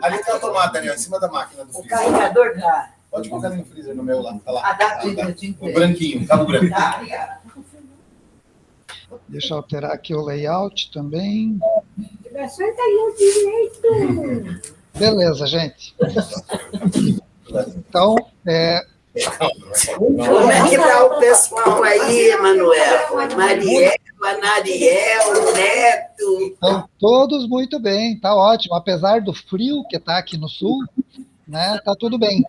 Ali tem a tomada, Daniel, em cima da máquina do freezer. O carregador tá. Pode colocar no freezer no meu lá. Tá lá. Ah, tá. O branquinho, cabo branco. Tá, obrigada. Deixa eu alterar aqui o layout também. Senta aí direito. Beleza, gente. Então, Como é que tá o pessoal aí, Emanuel? Mariel, Anariel, Neto. estão todos muito bem, tá ótimo. Apesar do frio que está aqui no sul, né, tá tudo bem.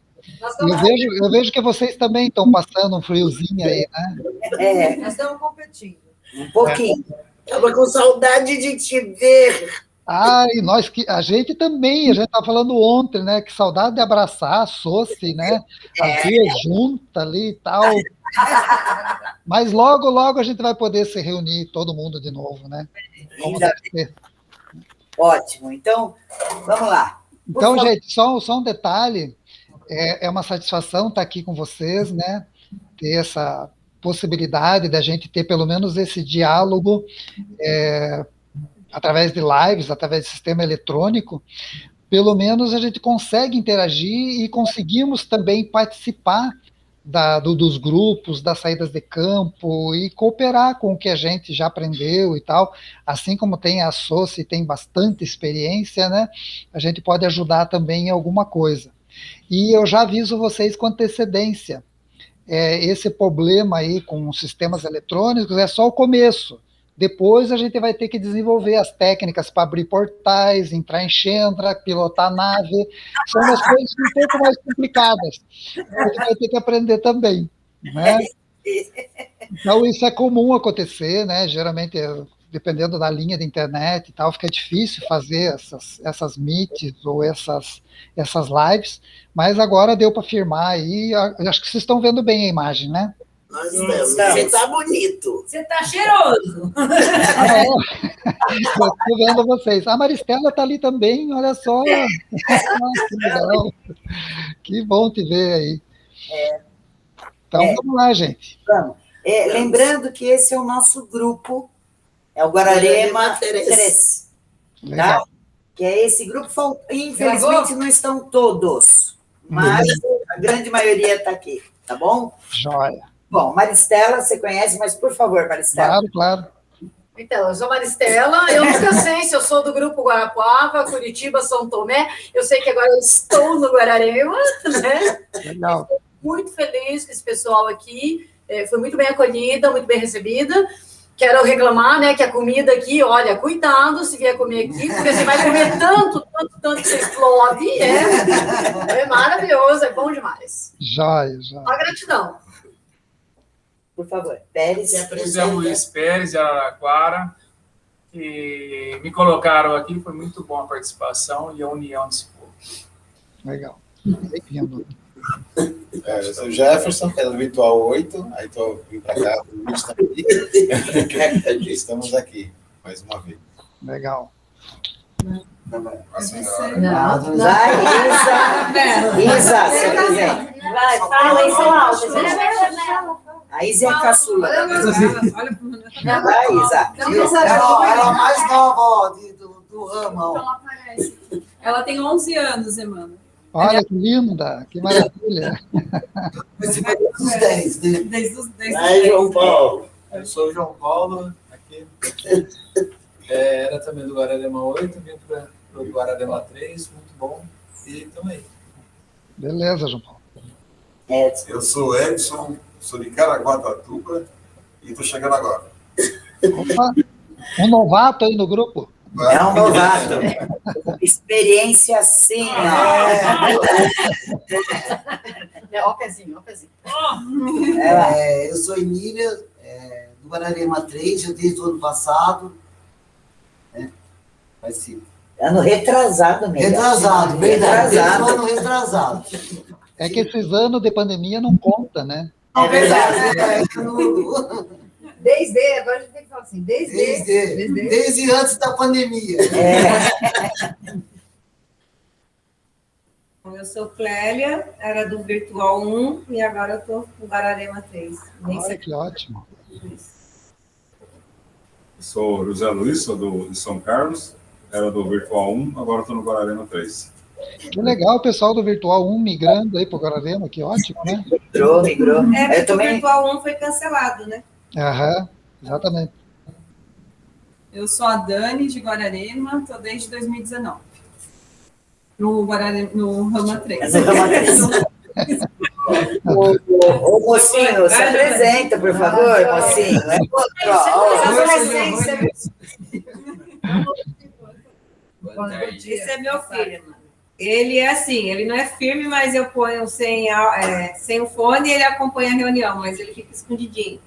Eu vejo que vocês também estão passando um friozinho aí, né? É, Nós estamos competindo. um pouquinho. Estava com saudade de te ver. E a gente também, a gente estava falando ontem, né? Que saudade de abraçar a Soci, né? As duas juntas ali e tal. Mas logo, logo a gente vai poder se reunir todo mundo de novo, né? Como deve ser. Ótimo. Então, vamos lá. Então, gente, só um detalhe. É uma satisfação estar aqui com vocês, né? Ter essa possibilidade da gente ter pelo menos esse diálogo através de lives, através de sistema eletrônico. Pelo menos a gente consegue interagir e conseguimos também participar dos grupos, das saídas de campo e cooperar com o que a gente já aprendeu e tal. Assim como tem a Soci, tem bastante experiência, né? A gente pode ajudar também em alguma coisa. E eu já aviso vocês com antecedência. Esse problema aí com os sistemas eletrônicos é só o começo. Depois a gente vai ter que desenvolver as técnicas para abrir portais, entrar em Xendra, pilotar a nave. São umas coisas um pouco mais complicadas. A gente vai ter que aprender também, né? Então isso é comum acontecer, né? Geralmente, dependendo da linha de internet e tal, fica difícil fazer essas meets ou essas lives, mas agora deu para firmar aí. Acho que vocês estão vendo bem a imagem, né? Nós estamos. Você está bonito. Você está cheiroso. Estou vendo vocês. A Maristela está ali também, olha só. Que legal. Que bom te ver aí. Então, vamos lá, gente. Vamos. Lembrando que esse é o nosso grupo, é o Guararema 3. Legal. Tá? Que é esse grupo, infelizmente não estão todos, mas a grande maioria está aqui, tá bom? Joia. Bom, Maristela, você conhece, mas por favor, Maristela. Claro. Então, eu sou Maristela, eu nunca sei se eu sou do grupo Guarapuava, Curitiba, São Tomé, eu sei que agora eu estou no Guararema, né? Legal. Estou muito feliz com esse pessoal aqui, foi muito bem acolhida, muito bem recebida. Quero reclamar, né, que a comida aqui, olha, cuidado se vier comer aqui, porque você vai comer tanto que você explode, é maravilhoso, é bom demais. Joia. Só gratidão. Por favor, Pérez. José Luiz Pérez, de Araraquara, que me colocaram aqui, foi muito bom a participação e a união desse povo. Legal. Bem-vindo. Eu sou Jefferson, que é do Virtual 8, aí vim para cá, estamos aqui, mais uma vez. Legal. A senhora. Isa, se quiser. Vai, fala aí, são altas. A Isa é a caçula. Vai, Isa. Ela é a mais nova, ó, do ramo. Ó. Ela tem 11 anos, Emmanuel. Olha que linda, que maravilha. Você vai desde os 10, né? Desde os 10. Aí, João Paulo. Eu sou o João Paulo, aqui. Era também do Guararema 8, vim para o Guararema 3, muito bom. E estamos aí. Beleza, João Paulo. Eu sou Edson, sou de Caraguatatuba e estou chegando agora. Opa, um novato aí no grupo. É um novato. Experiência sim. Ó o pezinho, ó o pezinho. Eu sou Emília, do Guararema 3, eu desde o ano passado. Vai ser. Ano retrasado mesmo. Retrasado, verdade. Retrasado. Ano retrasado. É que esses anos de pandemia não conta, né? É verdade. Desde, agora a gente tem que falar assim, Desde antes da pandemia. Eu sou Clélia, era do Virtual 1 e agora eu estou no Guararema 3. Olha que ótimo. Sou José Luiz, sou de São Carlos. era do Virtual 1, agora estou no Guararema 3. Que legal o pessoal do Virtual 1 migrando aí para o Guararema, que ótimo, né? Migrou. Porque o Virtual 1 foi cancelado, né? Aham, exatamente. Eu sou a Dani, de Guararema, estou desde 2019. No Rama 3. Ô, mocinho, se apresenta, por favor, mocinho. Esse é meu filho, mano. Ele é assim, ele não é firme, mas eu ponho sem o fone e ele acompanha a reunião, mas ele fica escondidinho.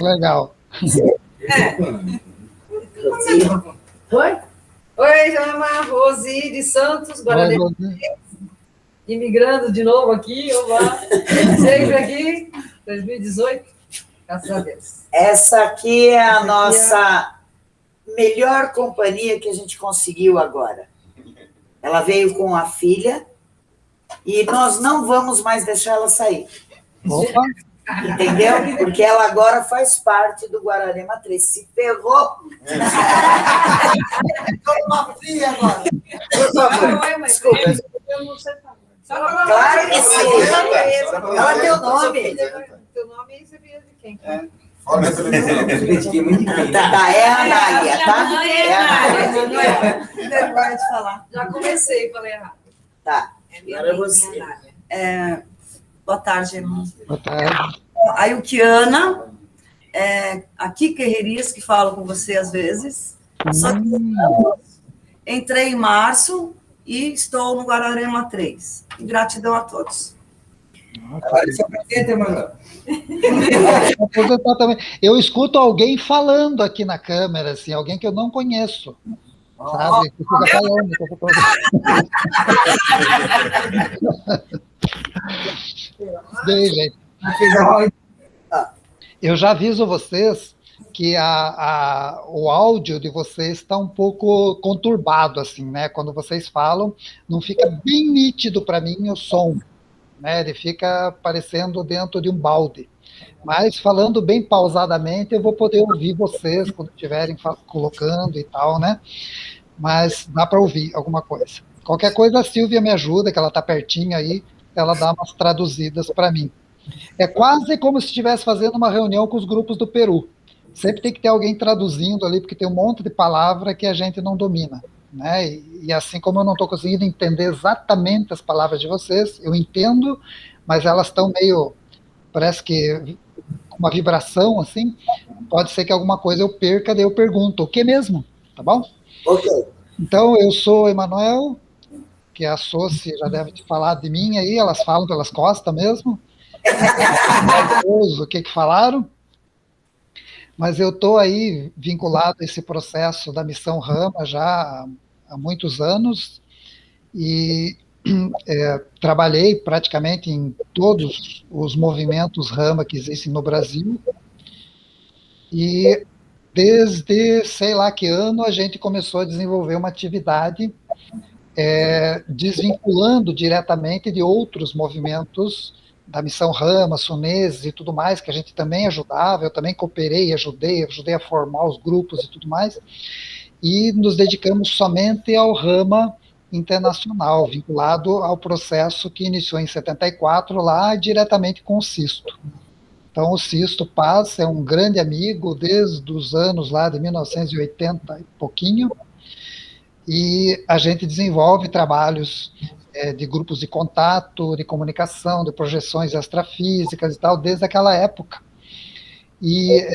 Legal. Oi? Oi, chama Rosi de Santos, Guararema, imigrando de novo aqui, olá, sempre aqui, 2018, graças a Deus. Essa aqui é a nossa melhor companhia que a gente conseguiu agora. Ela veio com a filha e nós não vamos mais deixar ela sair. Opa! Entendeu? Porque ela agora faz parte do Guararema 3. Se ferrou. Uma filha agora. Por favor, desculpa. Eu não sei falar. Claro que sim. Ela tem o nome. Teu nome você viu de quem? Fora da televisão. Tá, é a Anália, tá? É a Anália. Vergonha de falar. Já comecei, falei errado. Tá. Agora você. Boa tarde, irmão. Boa tarde. A Yukiana, a Kika Herrias, que falo com você às vezes. Só que entrei em março e estou no Guararema 3. Gratidão a todos. Agora se apresenta, mano. Eu escuto alguém falando aqui na câmera, assim, alguém que eu não conheço. Sabe? Que fica falando. Bem, gente. Eu já aviso vocês que o áudio de vocês está um pouco conturbado, assim, né? Quando vocês falam, não fica bem nítido para mim o som, né? Ele fica parecendo dentro de um balde. Mas falando bem pausadamente, eu vou poder ouvir vocês quando estiverem colocando e tal, né? Mas dá para ouvir alguma coisa. Qualquer coisa, a Silvia me ajuda, que ela está pertinho aí, ela dá umas traduzidas para mim. É quase como se estivesse fazendo uma reunião com os grupos do Peru. Sempre tem que ter alguém traduzindo ali, porque tem um monte de palavra que a gente não domina, né? E assim como eu não estou conseguindo entender exatamente as palavras de vocês, eu entendo, mas elas estão meio, parece que uma vibração, assim, pode ser que alguma coisa eu perca, daí eu pergunto, o que mesmo? Tá bom? Ok. Então, eu sou o Emanuel, que a Soci já deve ter falado de mim aí, elas falam pelas costas mesmo. O que falaram? Mas eu estou aí vinculado a esse processo da Missão Rama já há muitos anos e trabalhei praticamente em todos os movimentos Rama que existem no Brasil e desde sei lá que ano a gente começou a desenvolver uma atividade desvinculando diretamente de outros movimentos da Missão Rama, Suneses e tudo mais, que a gente também ajudava, eu também cooperei, ajudei a formar os grupos e tudo mais, e nos dedicamos somente ao Rama internacional, vinculado ao processo que iniciou em 74, lá diretamente com o Sisto. Então, o Sisto Paz é um grande amigo desde os anos lá de 1980 e pouquinho, e a gente desenvolve trabalhos de grupos de contato, de comunicação, de projeções extrafísicas e tal, desde aquela época. E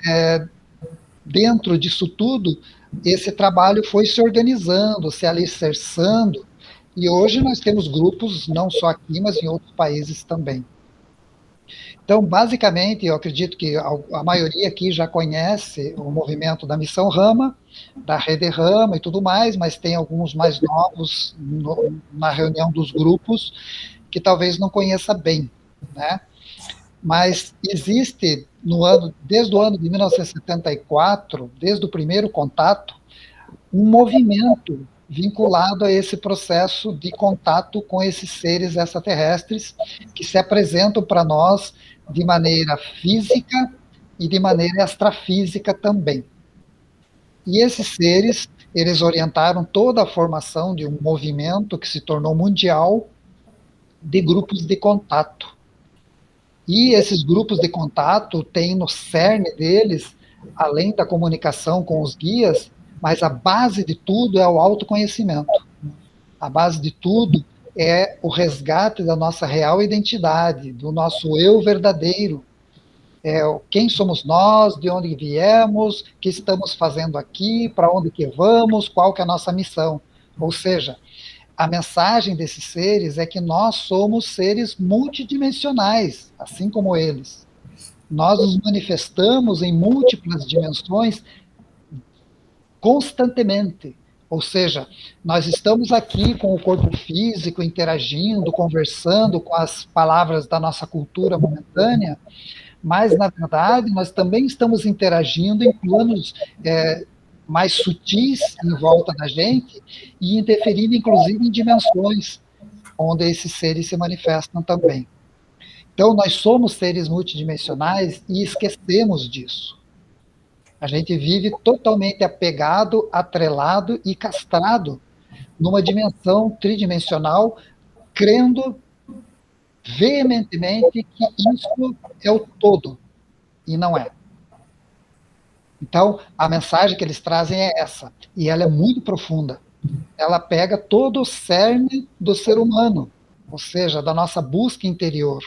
dentro disso tudo, esse trabalho foi se organizando, se alicerçando, e hoje nós temos grupos, não só aqui, mas em outros países também. Então, basicamente, eu acredito que a maioria aqui já conhece o movimento da Missão Rama, da Rede Rama e tudo mais, mas tem alguns mais novos na reunião dos grupos que talvez não conheça bem, né? Mas existe, desde o ano de 1974, desde o primeiro contato, um movimento vinculado a esse processo de contato com esses seres extraterrestres que se apresentam para nós de maneira física e de maneira extrafísica também. E esses seres, eles orientaram toda a formação de um movimento que se tornou mundial de grupos de contato. E esses grupos de contato têm no cerne deles, além da comunicação com os guias, mas a base de tudo é o autoconhecimento. A base de tudo é o resgate da nossa real identidade, do nosso eu verdadeiro. Quem somos nós, de onde viemos, o que estamos fazendo aqui, para onde que vamos, qual que é a nossa missão. Ou seja, a mensagem desses seres é que nós somos seres multidimensionais, assim como eles. Nós nos manifestamos em múltiplas dimensões constantemente. Ou seja, nós estamos aqui com o corpo físico, interagindo, conversando com as palavras da nossa cultura momentânea, mas, na verdade, nós também estamos interagindo em planos mais sutis em volta da gente e interferindo, inclusive, em dimensões onde esses seres se manifestam também. Então, nós somos seres multidimensionais e esquecemos disso. A gente vive totalmente apegado, atrelado e castrado numa dimensão tridimensional, crendo veementemente que isso é o todo, e não é. Então, a mensagem que eles trazem é essa, e ela é muito profunda. Ela pega todo o cerne do ser humano, ou seja, da nossa busca interior.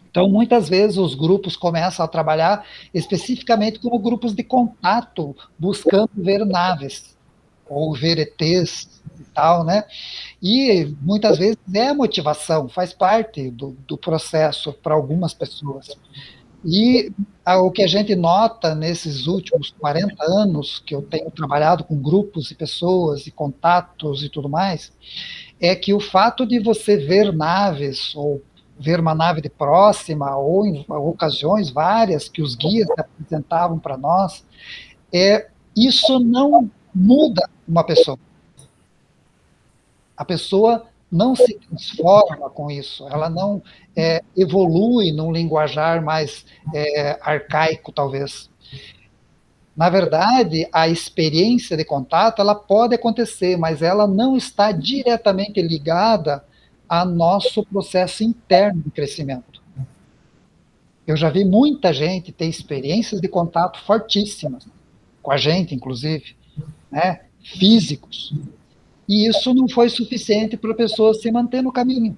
Então, muitas vezes, os grupos começam a trabalhar especificamente como grupos de contato, buscando ver naves, ou ver ETs e tal, né? E, muitas vezes, é a motivação, faz parte do processo para algumas pessoas. E o que a gente nota nesses últimos 40 anos, que eu tenho trabalhado com grupos e pessoas, e contatos e tudo mais, é que o fato de você ver naves, ou ver uma nave de próxima, ou em ocasiões várias que os guias apresentavam para nós, isso não muda uma pessoa. A pessoa não se transforma com isso, ela não evolui num linguajar mais arcaico, talvez. Na verdade, a experiência de contato, ela pode acontecer, mas ela não está diretamente ligada a nosso processo interno de crescimento. Eu já vi muita gente ter experiências de contato fortíssimas, com a gente, inclusive, né, físicos, e isso não foi suficiente para a pessoa se manter no caminho.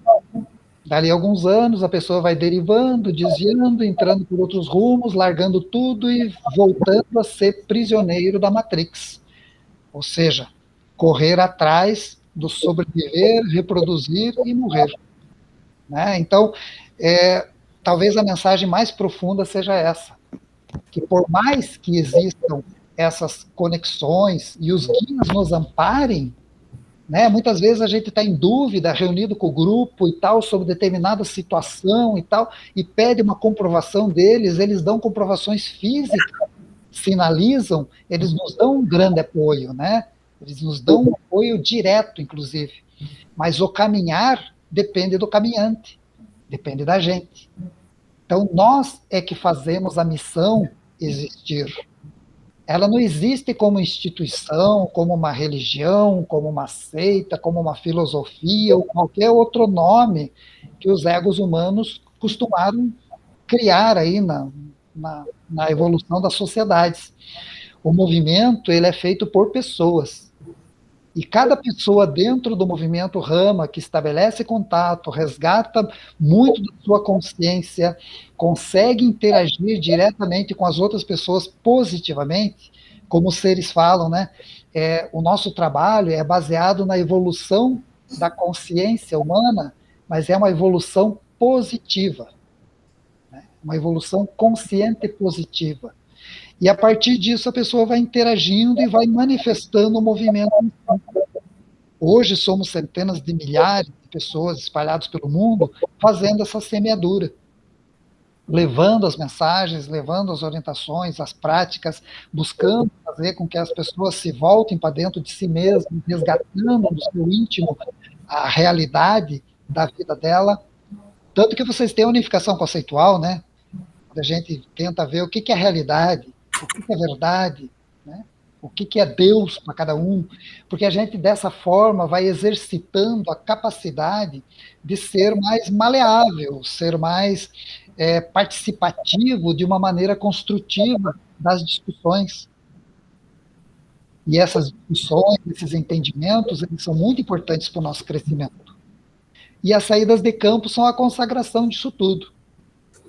Dali a alguns anos, a pessoa vai derivando, desviando, entrando por outros rumos, largando tudo e voltando a ser prisioneiro da Matrix. Ou seja, correr atrás do sobreviver, reproduzir e morrer. Né? Então, talvez a mensagem mais profunda seja essa, que por mais que existam essas conexões e os guias nos amparem, né, muitas vezes a gente está em dúvida, reunido com o grupo e tal, sobre determinada situação e tal, e pede uma comprovação deles, eles dão comprovações físicas, sinalizam, eles nos dão um grande apoio, né? Eles nos dão um apoio direto, inclusive. Mas o caminhar depende do caminhante, depende da gente. Então, nós é que fazemos a missão existir. Ela não existe como instituição, como uma religião, como uma seita, como uma filosofia, ou qualquer outro nome que os egos humanos costumaram criar aí na evolução das sociedades. O movimento, ele é feito por pessoas. E cada pessoa dentro do movimento Rama, que estabelece contato, resgata muito da sua consciência, consegue interagir diretamente com as outras pessoas positivamente, como os seres falam, né? O nosso trabalho é baseado na evolução da consciência humana, mas é uma evolução positiva, né? Uma evolução consciente e positiva. E a partir disso a pessoa vai interagindo e vai manifestando o movimento. Hoje somos centenas de milhares de pessoas espalhadas pelo mundo fazendo essa semeadura, levando as mensagens, levando as orientações, as práticas, buscando fazer com que as pessoas se voltem para dentro de si mesmas, resgatando no seu íntimo a realidade da vida dela. Tanto que vocês têm a unificação conceitual, né? A gente tenta ver o que é realidade, o que é verdade, né? o que é Deus para cada um, porque a gente, dessa forma, vai exercitando a capacidade de ser mais maleável, ser mais participativo de uma maneira construtiva das discussões. E essas discussões, esses entendimentos, eles são muito importantes para o nosso crescimento. E as saídas de campo são a consagração disso tudo.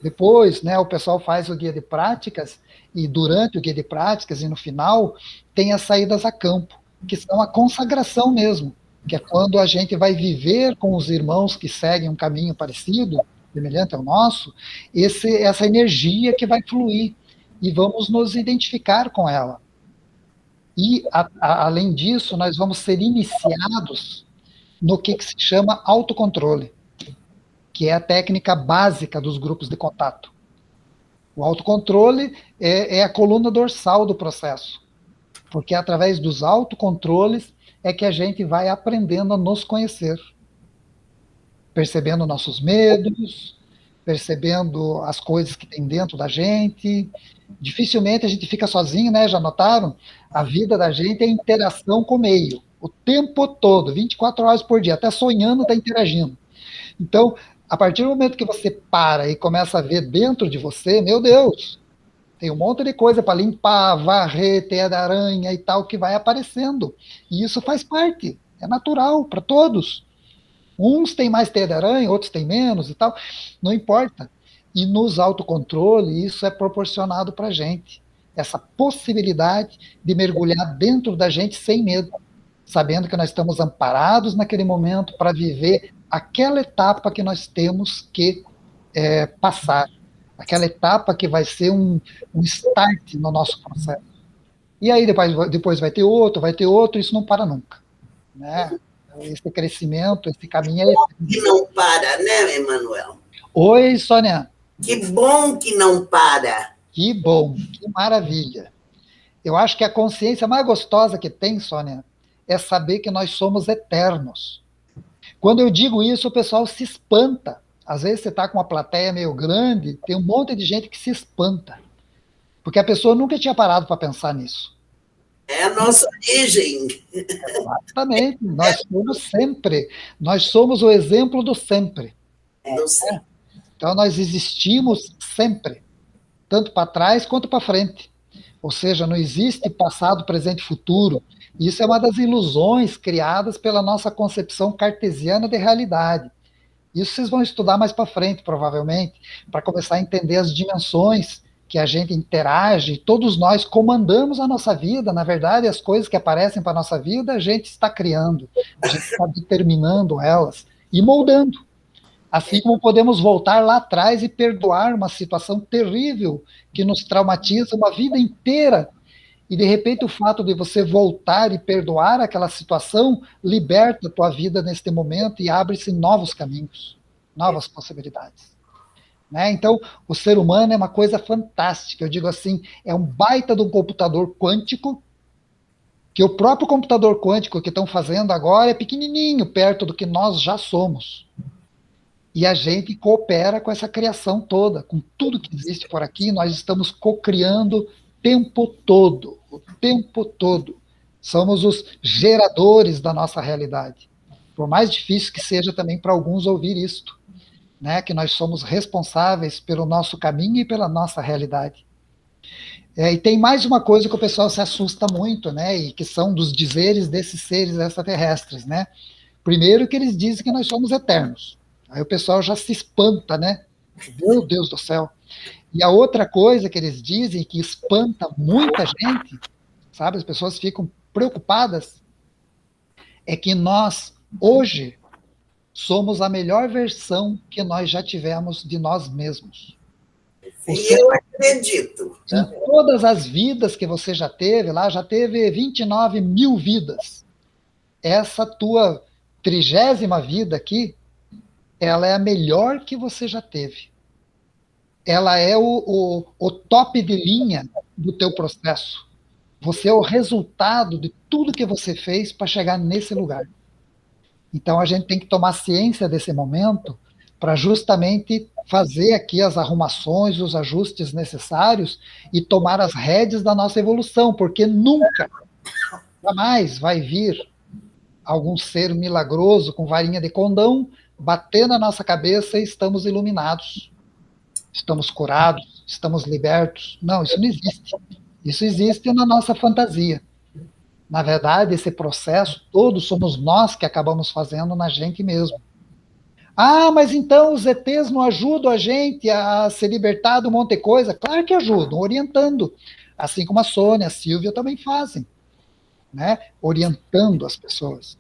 Depois, né, o pessoal faz o guia de práticas, e durante o guia de práticas e no final, tem as saídas a campo, que são a consagração mesmo, que é quando a gente vai viver com os irmãos que seguem um caminho parecido, semelhante ao nosso, essa energia que vai fluir, e vamos nos identificar com ela. E, além disso, nós vamos ser iniciados no que se chama autocontrole, que é a técnica básica dos grupos de contato. O autocontrole é a coluna dorsal do processo, porque através dos autocontroles é que a gente vai aprendendo a nos conhecer, percebendo nossos medos, percebendo as coisas que tem dentro da gente. Dificilmente a gente fica sozinho, né? Já notaram? A vida da gente é interação com o meio, o tempo todo, 24 horas por dia, até sonhando está interagindo. Então, a partir do momento que você para e começa a ver dentro de você, meu Deus, tem um monte de coisa para limpar, varrer, teia da aranha e tal, que vai aparecendo. E isso faz parte, é natural para todos. Uns têm mais teia de aranha, outros têm menos e tal, não importa. E nos autocontrole, isso é proporcionado para a gente. Essa possibilidade de mergulhar dentro da gente sem medo, sabendo que nós estamos amparados naquele momento para viver aquela etapa que nós temos que passar. Aquela etapa que vai ser um start no nosso processo. E aí depois vai ter outro, isso não para nunca. Né? Esse crescimento, esse caminho é... Que não para, né, Emanuel? Oi, Sônia. Que bom que não para. Que bom, que maravilha. Eu acho que a consciência mais gostosa que tem, Sônia, é saber que nós somos eternos. Quando eu digo isso, o pessoal se espanta. Às vezes você está com uma plateia meio grande, tem um monte de gente que se espanta. Porque a pessoa nunca tinha parado para pensar nisso. É a nossa origem. Exatamente. Nós somos sempre. Nós somos o exemplo do sempre. Então, nós existimos sempre. Tanto para trás quanto para frente. Ou seja, não existe passado, presente e futuro. Isso é uma das ilusões criadas pela nossa concepção cartesiana de realidade. Isso vocês vão estudar mais para frente, provavelmente, para começar a entender as dimensões que a gente interage, todos nós comandamos a nossa vida. Na verdade, as coisas que aparecem para a nossa vida, a gente está criando, a gente está determinando elas e moldando. Assim como podemos voltar lá atrás e perdoar uma situação terrível que nos traumatiza uma vida inteira, e de repente o fato de você voltar e perdoar aquela situação liberta a tua vida neste momento e abre-se novos caminhos, novas possibilidades. Né? Então, o ser humano é uma coisa fantástica. Eu digo assim, é um baita de um computador quântico, que o próprio computador quântico que estão fazendo agora é pequenininho, perto do que nós já somos. E a gente coopera com essa criação toda, com tudo que existe por aqui, nós estamos co-criando o tempo todo. Somos os geradores da nossa realidade. Por mais difícil que seja também para alguns ouvir isto, né, que nós somos responsáveis pelo nosso caminho e pela nossa realidade. E tem mais uma coisa que o pessoal se assusta muito, né, e que são dos dizeres desses seres extraterrestres, né? Primeiro que eles dizem que nós somos eternos. Aí o pessoal já se espanta, né? Meu Deus do céu. E a outra coisa que eles dizem, que espanta muita gente, sabe, as pessoas ficam preocupadas, é que nós, hoje, somos a melhor versão que nós já tivemos de nós mesmos. E eu acredito. Em todas as vidas que você já teve, lá já teve 29 mil vidas. Essa tua 30ª vida aqui, ela é a melhor que você já teve. Ela é o top de linha do teu processo. Você é o resultado de tudo que você fez para chegar nesse lugar. Então, a gente tem que tomar ciência desse momento para justamente fazer aqui as arrumações, os ajustes necessários e tomar as rédeas da nossa evolução, porque nunca, jamais vai vir algum ser milagroso com varinha de condão bater na nossa cabeça e estamos iluminados, estamos curados, estamos libertos. Não, isso não existe. Isso existe na nossa fantasia. Na verdade, esse processo todo somos nós que acabamos fazendo na gente mesmo. Ah, mas então os ETs não ajudam a gente a se libertar de um monte de coisa? Claro que ajudam, orientando. Assim como a Sônia, a Silvia também fazem, né? Orientando as pessoas.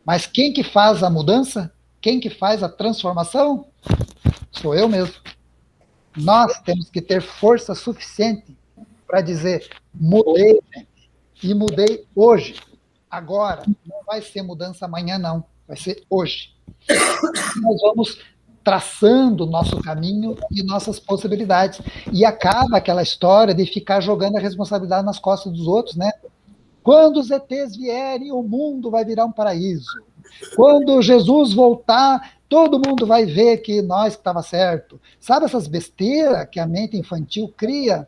Mas quem que faz a mudança? Quem que faz a transformação? Sou eu mesmo. Nós temos que ter força suficiente para dizer, mudei, gente, e mudei hoje, agora. Não vai ser mudança amanhã, não. Vai ser hoje. Nós vamos traçando o nosso caminho e nossas possibilidades. E acaba aquela história de ficar jogando a responsabilidade nas costas dos outros, né? Quando os ETs vierem, o mundo vai virar um paraíso. Quando Jesus voltar, todo mundo vai ver que nós que estava certo. Sabe essas besteiras que a mente infantil cria?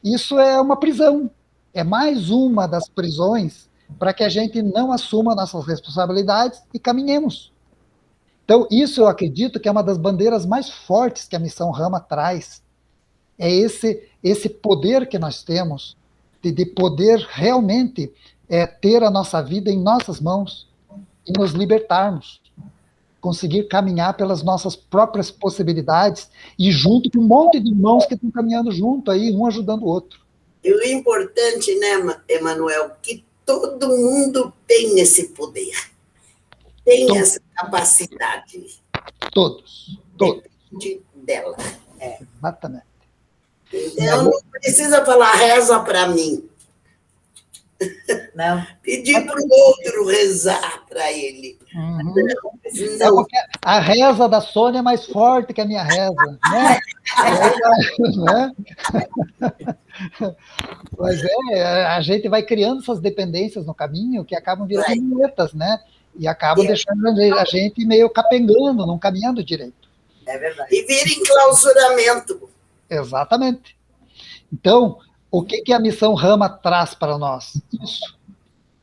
Isso é uma prisão. É mais uma das prisões para que a gente não assuma nossas responsabilidades e caminhemos. Então, isso eu acredito que é uma das bandeiras mais fortes que a Missão Rama traz. É esse poder que nós temos de poder realmente ter a nossa vida em nossas mãos e nos libertarmos. Conseguir caminhar pelas nossas próprias possibilidades e junto com um monte de irmãos que estão caminhando junto aí, um ajudando o outro. E o importante, né, Emanuel, que todo mundo tem esse poder. Tem essa capacidade. Todos. Depende dela. Exatamente. Então, não precisa falar, reza para mim. Não. Pedir para o outro rezar para ele. Não. A reza da Sônia é mais forte que a minha reza, né? Mas a gente vai criando essas dependências no caminho que acabam virando muletas, né? E acabam deixando a gente meio capengando, não caminhando direito. É verdade. E vira enclausuramento. Exatamente. Então, o que a Missão Rama traz para nós? Isso.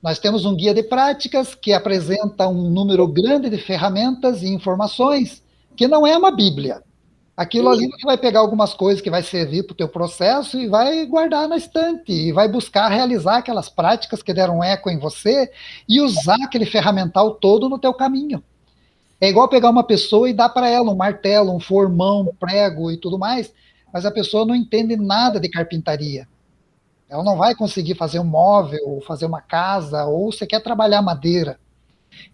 Nós temos um guia de práticas que apresenta um número grande de ferramentas e informações que não é uma Bíblia. Aquilo ali você vai pegar algumas coisas que vai servir para o teu processo e vai guardar na estante, e vai buscar realizar aquelas práticas que deram eco em você e usar aquele ferramental todo no teu caminho. É igual pegar uma pessoa e dar para ela um martelo, um formão, um prego e tudo mais, mas a pessoa não entende nada de carpintaria. Ela não vai conseguir fazer um móvel, ou fazer uma casa, ou você quer trabalhar madeira.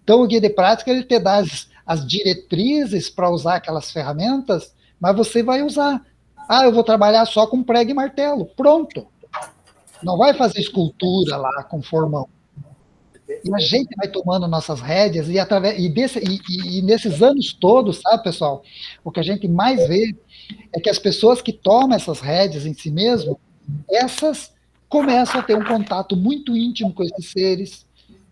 Então, o guia de prática, ele te dá as diretrizes para usar aquelas ferramentas, mas você vai usar. Ah, eu vou trabalhar só com prego e martelo. Pronto. Não vai fazer escultura lá com formão. E a gente vai tomando nossas rédeas, e nesses anos todos, sabe, pessoal, o que a gente mais vê é que as pessoas que tomam essas rédeas em si mesmo, essas começam a ter um contato muito íntimo com esses seres,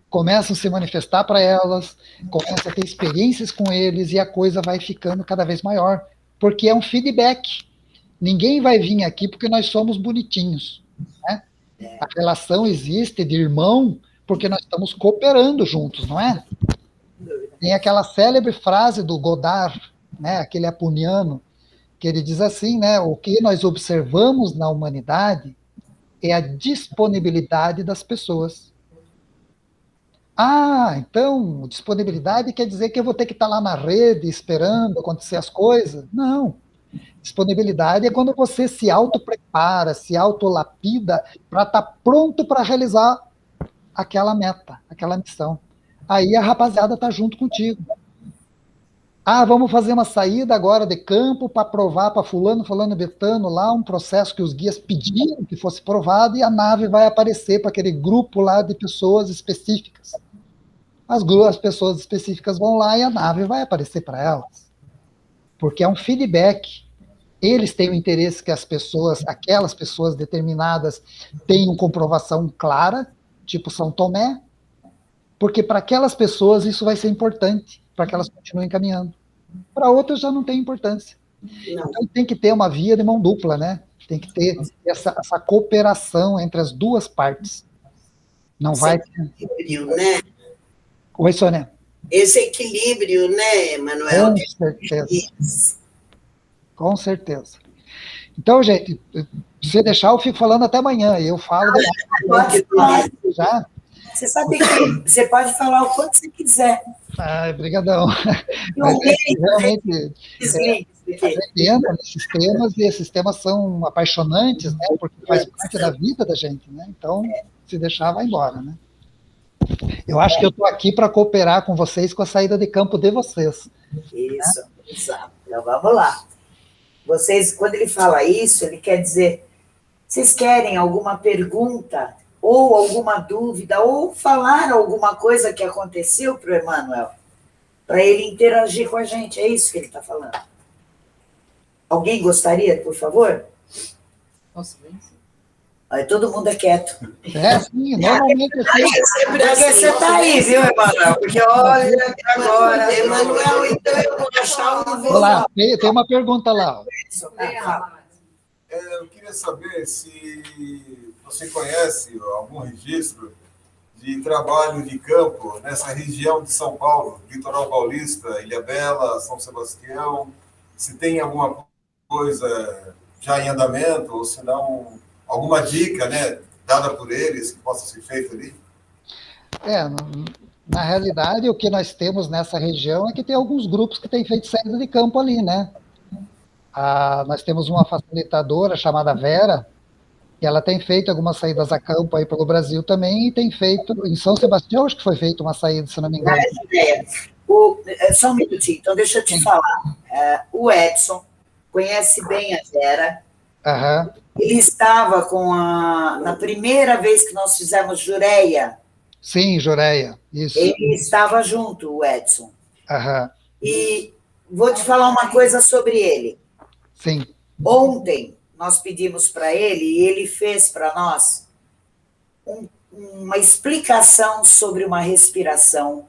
começam a se manifestar para elas, começam a ter experiências com eles, e a coisa vai ficando cada vez maior, porque é um feedback. Ninguém vai vir aqui porque nós somos bonitinhos, né? A relação existe de irmão porque nós estamos cooperando juntos, não é? Tem aquela célebre frase do Godard, né, aquele apuniano, que ele diz assim, né, o que nós observamos na humanidade é a disponibilidade das pessoas. Ah, então, disponibilidade quer dizer que eu vou ter que estar lá na rede esperando acontecer as coisas? Não. Disponibilidade é quando você se auto-prepara, se auto-lapida para estar pronto para realizar aquela meta, aquela missão. Aí a rapaziada está junto contigo. Ah, vamos fazer uma saída agora de campo para provar para fulano, betano lá, um processo que os guias pediram que fosse provado, e a nave vai aparecer para aquele grupo lá de pessoas específicas. As pessoas específicas vão lá e a nave vai aparecer para elas. Porque é um feedback. Eles têm o interesse que aquelas pessoas determinadas tenham comprovação clara, tipo São Tomé, porque para aquelas pessoas isso vai ser importante, para que elas continuem caminhando. Para outras já não tem importância. Então tem que ter uma via de mão dupla, né? Tem que ter essa cooperação entre as duas partes. Não vai... Equilíbrio, né? Oi, Sônia. Esse equilíbrio, né, Emanuel? Com certeza. Com certeza. Então, gente, se você deixar, eu fico falando até amanhã. Eu falo já. Você sabe que você pode falar o quanto você quiser. Ai, brigadão. Mas realmente aprendendo nesses temas, e esses temas são apaixonantes, né? Porque faz parte da vida da gente, né? Então, se deixar, vai embora, né? Eu acho que eu estou aqui para cooperar com vocês com a saída de campo de vocês. Isso, exato. Então, vamos lá. Vocês, quando ele fala isso, ele quer dizer, vocês querem alguma pergunta, ou alguma dúvida, ou falar alguma coisa que aconteceu para o Emanuel, para ele interagir com a gente, é isso que ele está falando. Alguém gostaria, por favor? Nossa, bem. Aí todo mundo é quieto. É, sim, normalmente porque você está aí, viu, Emanuel? Porque olha, agora... Emanuel, então eu vou achar um... Olá, tem uma pergunta lá. Eu queria saber se você conhece algum registro de trabalho de campo nessa região de São Paulo, Litoral Paulista, Ilhabela, São Sebastião, se tem alguma coisa já em andamento, ou se não, alguma dica, né, dada por eles que possa ser feita ali? Na realidade, o que nós temos nessa região é que tem alguns grupos que têm feito saída de campo ali, né? Nós temos uma facilitadora chamada Vera, e ela tem feito algumas saídas a campo aí pelo Brasil também, e tem feito, em São Sebastião, acho que foi feita uma saída, se não me engano. Só um minutinho, então deixa eu te falar. O Edson conhece bem a Vera. Aham. Ele estava na primeira vez que nós fizemos Jureia. Sim, Jureia, isso. Ele estava junto, o Edson. Aham. E vou te falar uma coisa sobre ele. Sim. Ontem, nós pedimos para ele, e ele fez para nós uma explicação sobre uma respiração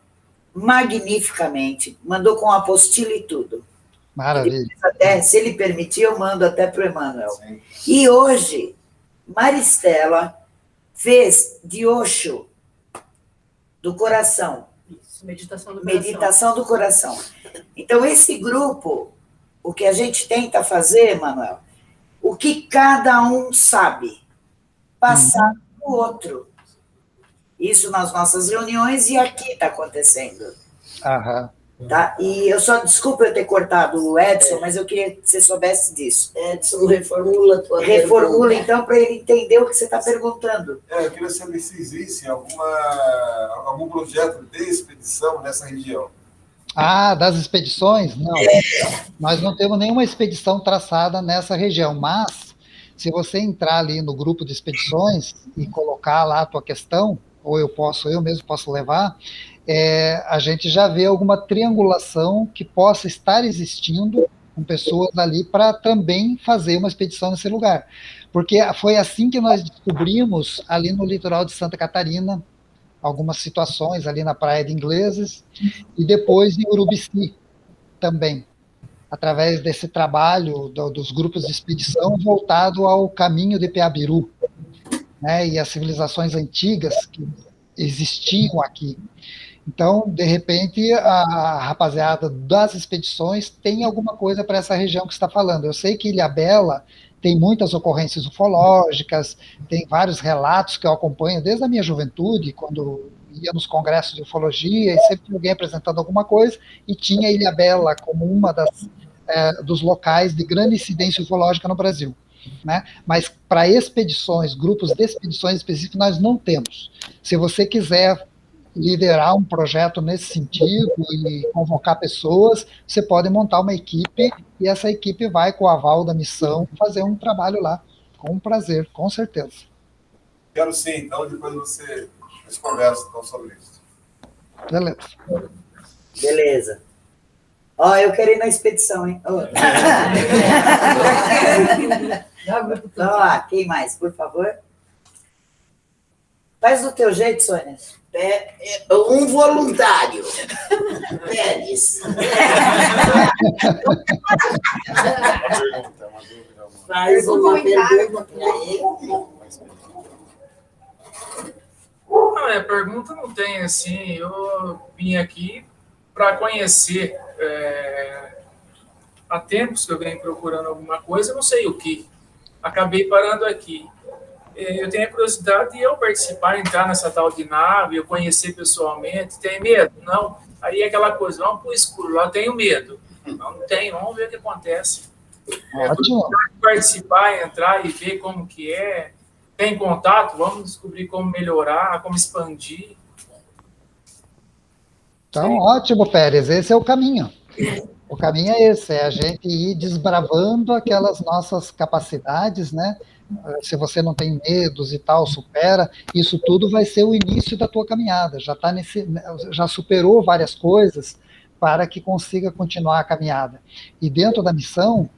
magnificamente, mandou com apostila e tudo. Maravilha. Até, se ele permitir, eu mando até para o Emanuel. E hoje, Maristela fez de Osho, do coração. Isso, meditação do coração. Meditação do coração. Então, esse grupo, o que a gente tenta fazer, Emanuel, o que cada um sabe, passar para o outro. Isso nas nossas reuniões e aqui está acontecendo. Aham. Tá? E eu só, desculpa eu ter cortado o Edson, mas eu queria que você soubesse disso. Edson, reformula a tua Reformula, pergunta. então, para ele entender o que você está perguntando. Eu queria saber se existe algum projeto de expedição nessa região. Das expedições? Não. Nós não temos nenhuma expedição traçada nessa região, mas se você entrar ali no grupo de expedições e colocar lá a tua questão, ou eu mesmo posso levar, a gente já vê alguma triangulação que possa estar existindo com pessoas ali para também fazer uma expedição nesse lugar. Porque foi assim que nós descobrimos ali no litoral de Santa Catarina, algumas situações ali na Praia de Ingleses, e depois em Urubici também, através desse trabalho dos grupos de expedição voltado ao caminho de Peabiru, né, e as civilizações antigas que existiam aqui. Então, de repente, a rapaziada das expedições tem alguma coisa para essa região que você está falando. Eu sei que Ilhabela tem muitas ocorrências ufológicas, tem vários relatos que eu acompanho desde a minha juventude, quando ia nos congressos de ufologia, e sempre tinha alguém apresentando alguma coisa, e tinha Ilhabela como uma dos locais de grande incidência ufológica no Brasil. Né? Mas para expedições, grupos de expedições específicos, nós não temos. Se você quiser liderar um projeto nesse sentido e convocar pessoas, você pode montar uma equipe e essa equipe vai, com o aval da missão, fazer um trabalho lá, com prazer, com certeza. Quero sim, então depois você conversa então, sobre isso. Beleza. Eu quero ir na expedição, hein? Vamos lá, quem mais, por favor? Faz do teu jeito, Sônia. Um voluntário. Pérez. Uma dúvida. Faz uma pergunta para ele. A pergunta não tem assim. Eu vim aqui para conhecer. Há tempos que eu venho procurando alguma coisa, não sei o que. Acabei parando aqui. Eu tenho a curiosidade de eu participar, entrar nessa tal de nave, eu conhecer pessoalmente. Tem medo? Não. Aí é aquela coisa, vamos para o escuro, lá eu tenho medo. Não tenho, vamos ver o que acontece. Ótimo. Participar, entrar e ver como que é. Tem contato, vamos descobrir como melhorar, como expandir. Então, ótimo, Pérez, esse é o caminho. O caminho é esse, é a gente ir desbravando aquelas nossas capacidades, né? Se você não tem medos e tal, supera, isso tudo vai ser o início da tua caminhada, já superou várias coisas para que consiga continuar a caminhada. E dentro da missão,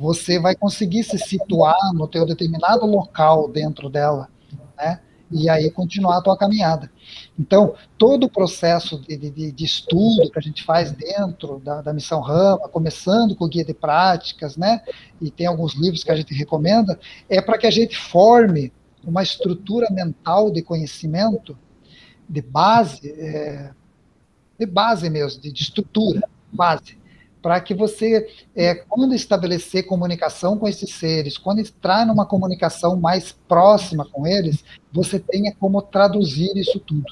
você vai conseguir se situar no teu determinado local dentro dela, né? E aí continuar a tua caminhada. Então, todo o processo de estudo que a gente faz dentro da Missão Rama, começando com o guia de práticas, né, e tem alguns livros que a gente recomenda, é para que a gente forme uma estrutura mental de conhecimento, de base mesmo, de estrutura, base, para que você, quando estabelecer comunicação com esses seres, quando entrar numa comunicação mais próxima com eles, você tenha como traduzir isso tudo.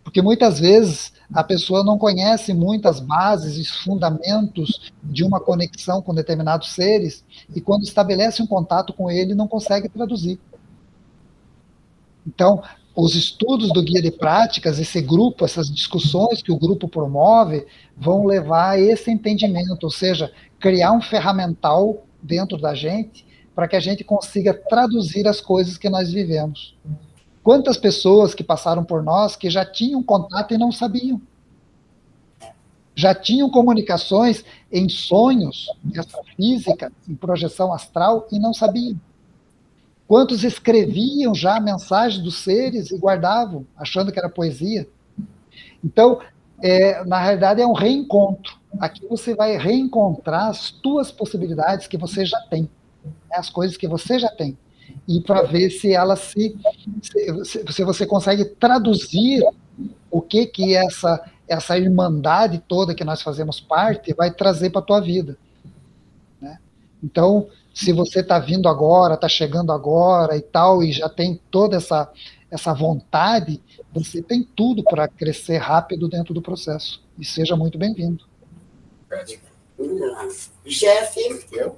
Porque muitas vezes a pessoa não conhece muitas bases e fundamentos de uma conexão com determinados seres, e quando estabelece um contato com ele, não consegue traduzir. Então, os estudos do guia de práticas, esse grupo, essas discussões que o grupo promove, vão levar a esse entendimento, ou seja, criar um ferramental dentro da gente para que a gente consiga traduzir as coisas que nós vivemos. Quantas pessoas que passaram por nós que já tinham contato e não sabiam? Já tinham comunicações em sonhos, extrafísica, em projeção astral e não sabiam. Quantos escreviam já a mensagem dos seres e guardavam, achando que era poesia? Então, na realidade, é um reencontro. Aqui você vai reencontrar as tuas possibilidades que você já tem, né? As coisas que você já tem, e para ver se elas se você consegue traduzir o que essa irmandade toda que nós fazemos parte vai trazer para a tua vida, né? Então, se você está vindo agora, está chegando agora e tal, e já tem toda essa vontade, você tem tudo para crescer rápido dentro do processo. E seja muito bem-vindo. Jeff? Eu?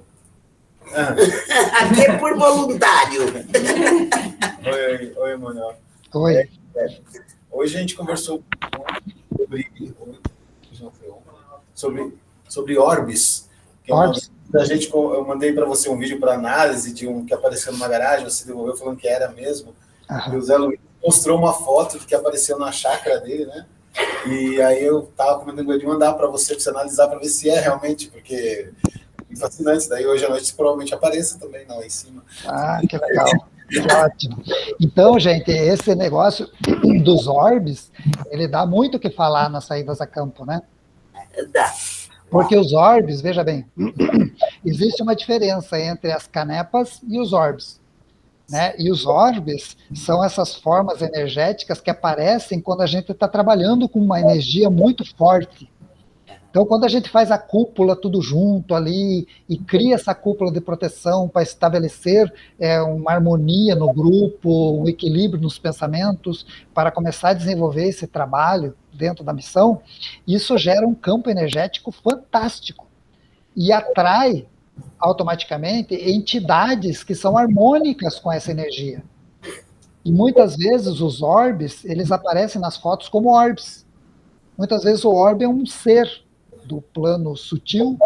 Aqui é por voluntário. Oi, Manuel. Oi. Hoje a gente conversou sobre orbes. Eu mandei para você um vídeo para análise de um que apareceu numa garagem, você devolveu falando que era mesmo. E o Zé Luiz mostrou uma foto que apareceu na chácara dele, né? E aí eu estava comentando de mandar para você analisar para ver se é realmente, porque é fascinante. Daí hoje à noite provavelmente apareça também lá em cima. Ah, que legal. Que ótimo. Então, gente, esse negócio dos orbes, ele dá muito o que falar nas saídas a campo, né? Dá. Porque os orbes, veja bem, existe uma diferença entre as canepas e os orbes, né? E os orbes são essas formas energéticas que aparecem quando a gente está trabalhando com uma energia muito forte. Então, quando a gente faz a cúpula tudo junto ali e cria essa cúpula de proteção para estabelecer uma harmonia no grupo, um equilíbrio nos pensamentos, para começar a desenvolver esse trabalho dentro da missão, isso gera um campo energético fantástico e atrai automaticamente entidades que são harmônicas com essa energia. E muitas vezes os orbes, eles aparecem nas fotos como orbes. Muitas vezes o orbe é um ser do plano sutil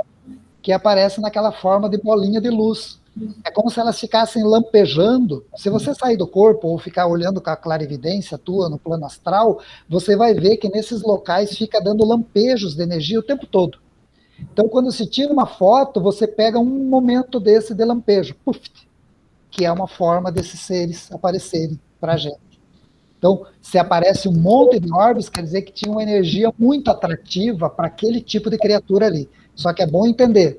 que aparece naquela forma de bolinha de luz. É como se elas ficassem lampejando. Se você sair do corpo ou ficar olhando com a clarividência tua no plano astral, você vai ver que nesses locais fica dando lampejos de energia o tempo todo. Então, quando se tira uma foto, você pega um momento desse de lampejo, puff, que é uma forma desses seres aparecerem para a gente. Então, se aparece um monte de orbes, quer dizer que tinha uma energia muito atrativa para aquele tipo de criatura ali. Só que é bom entender,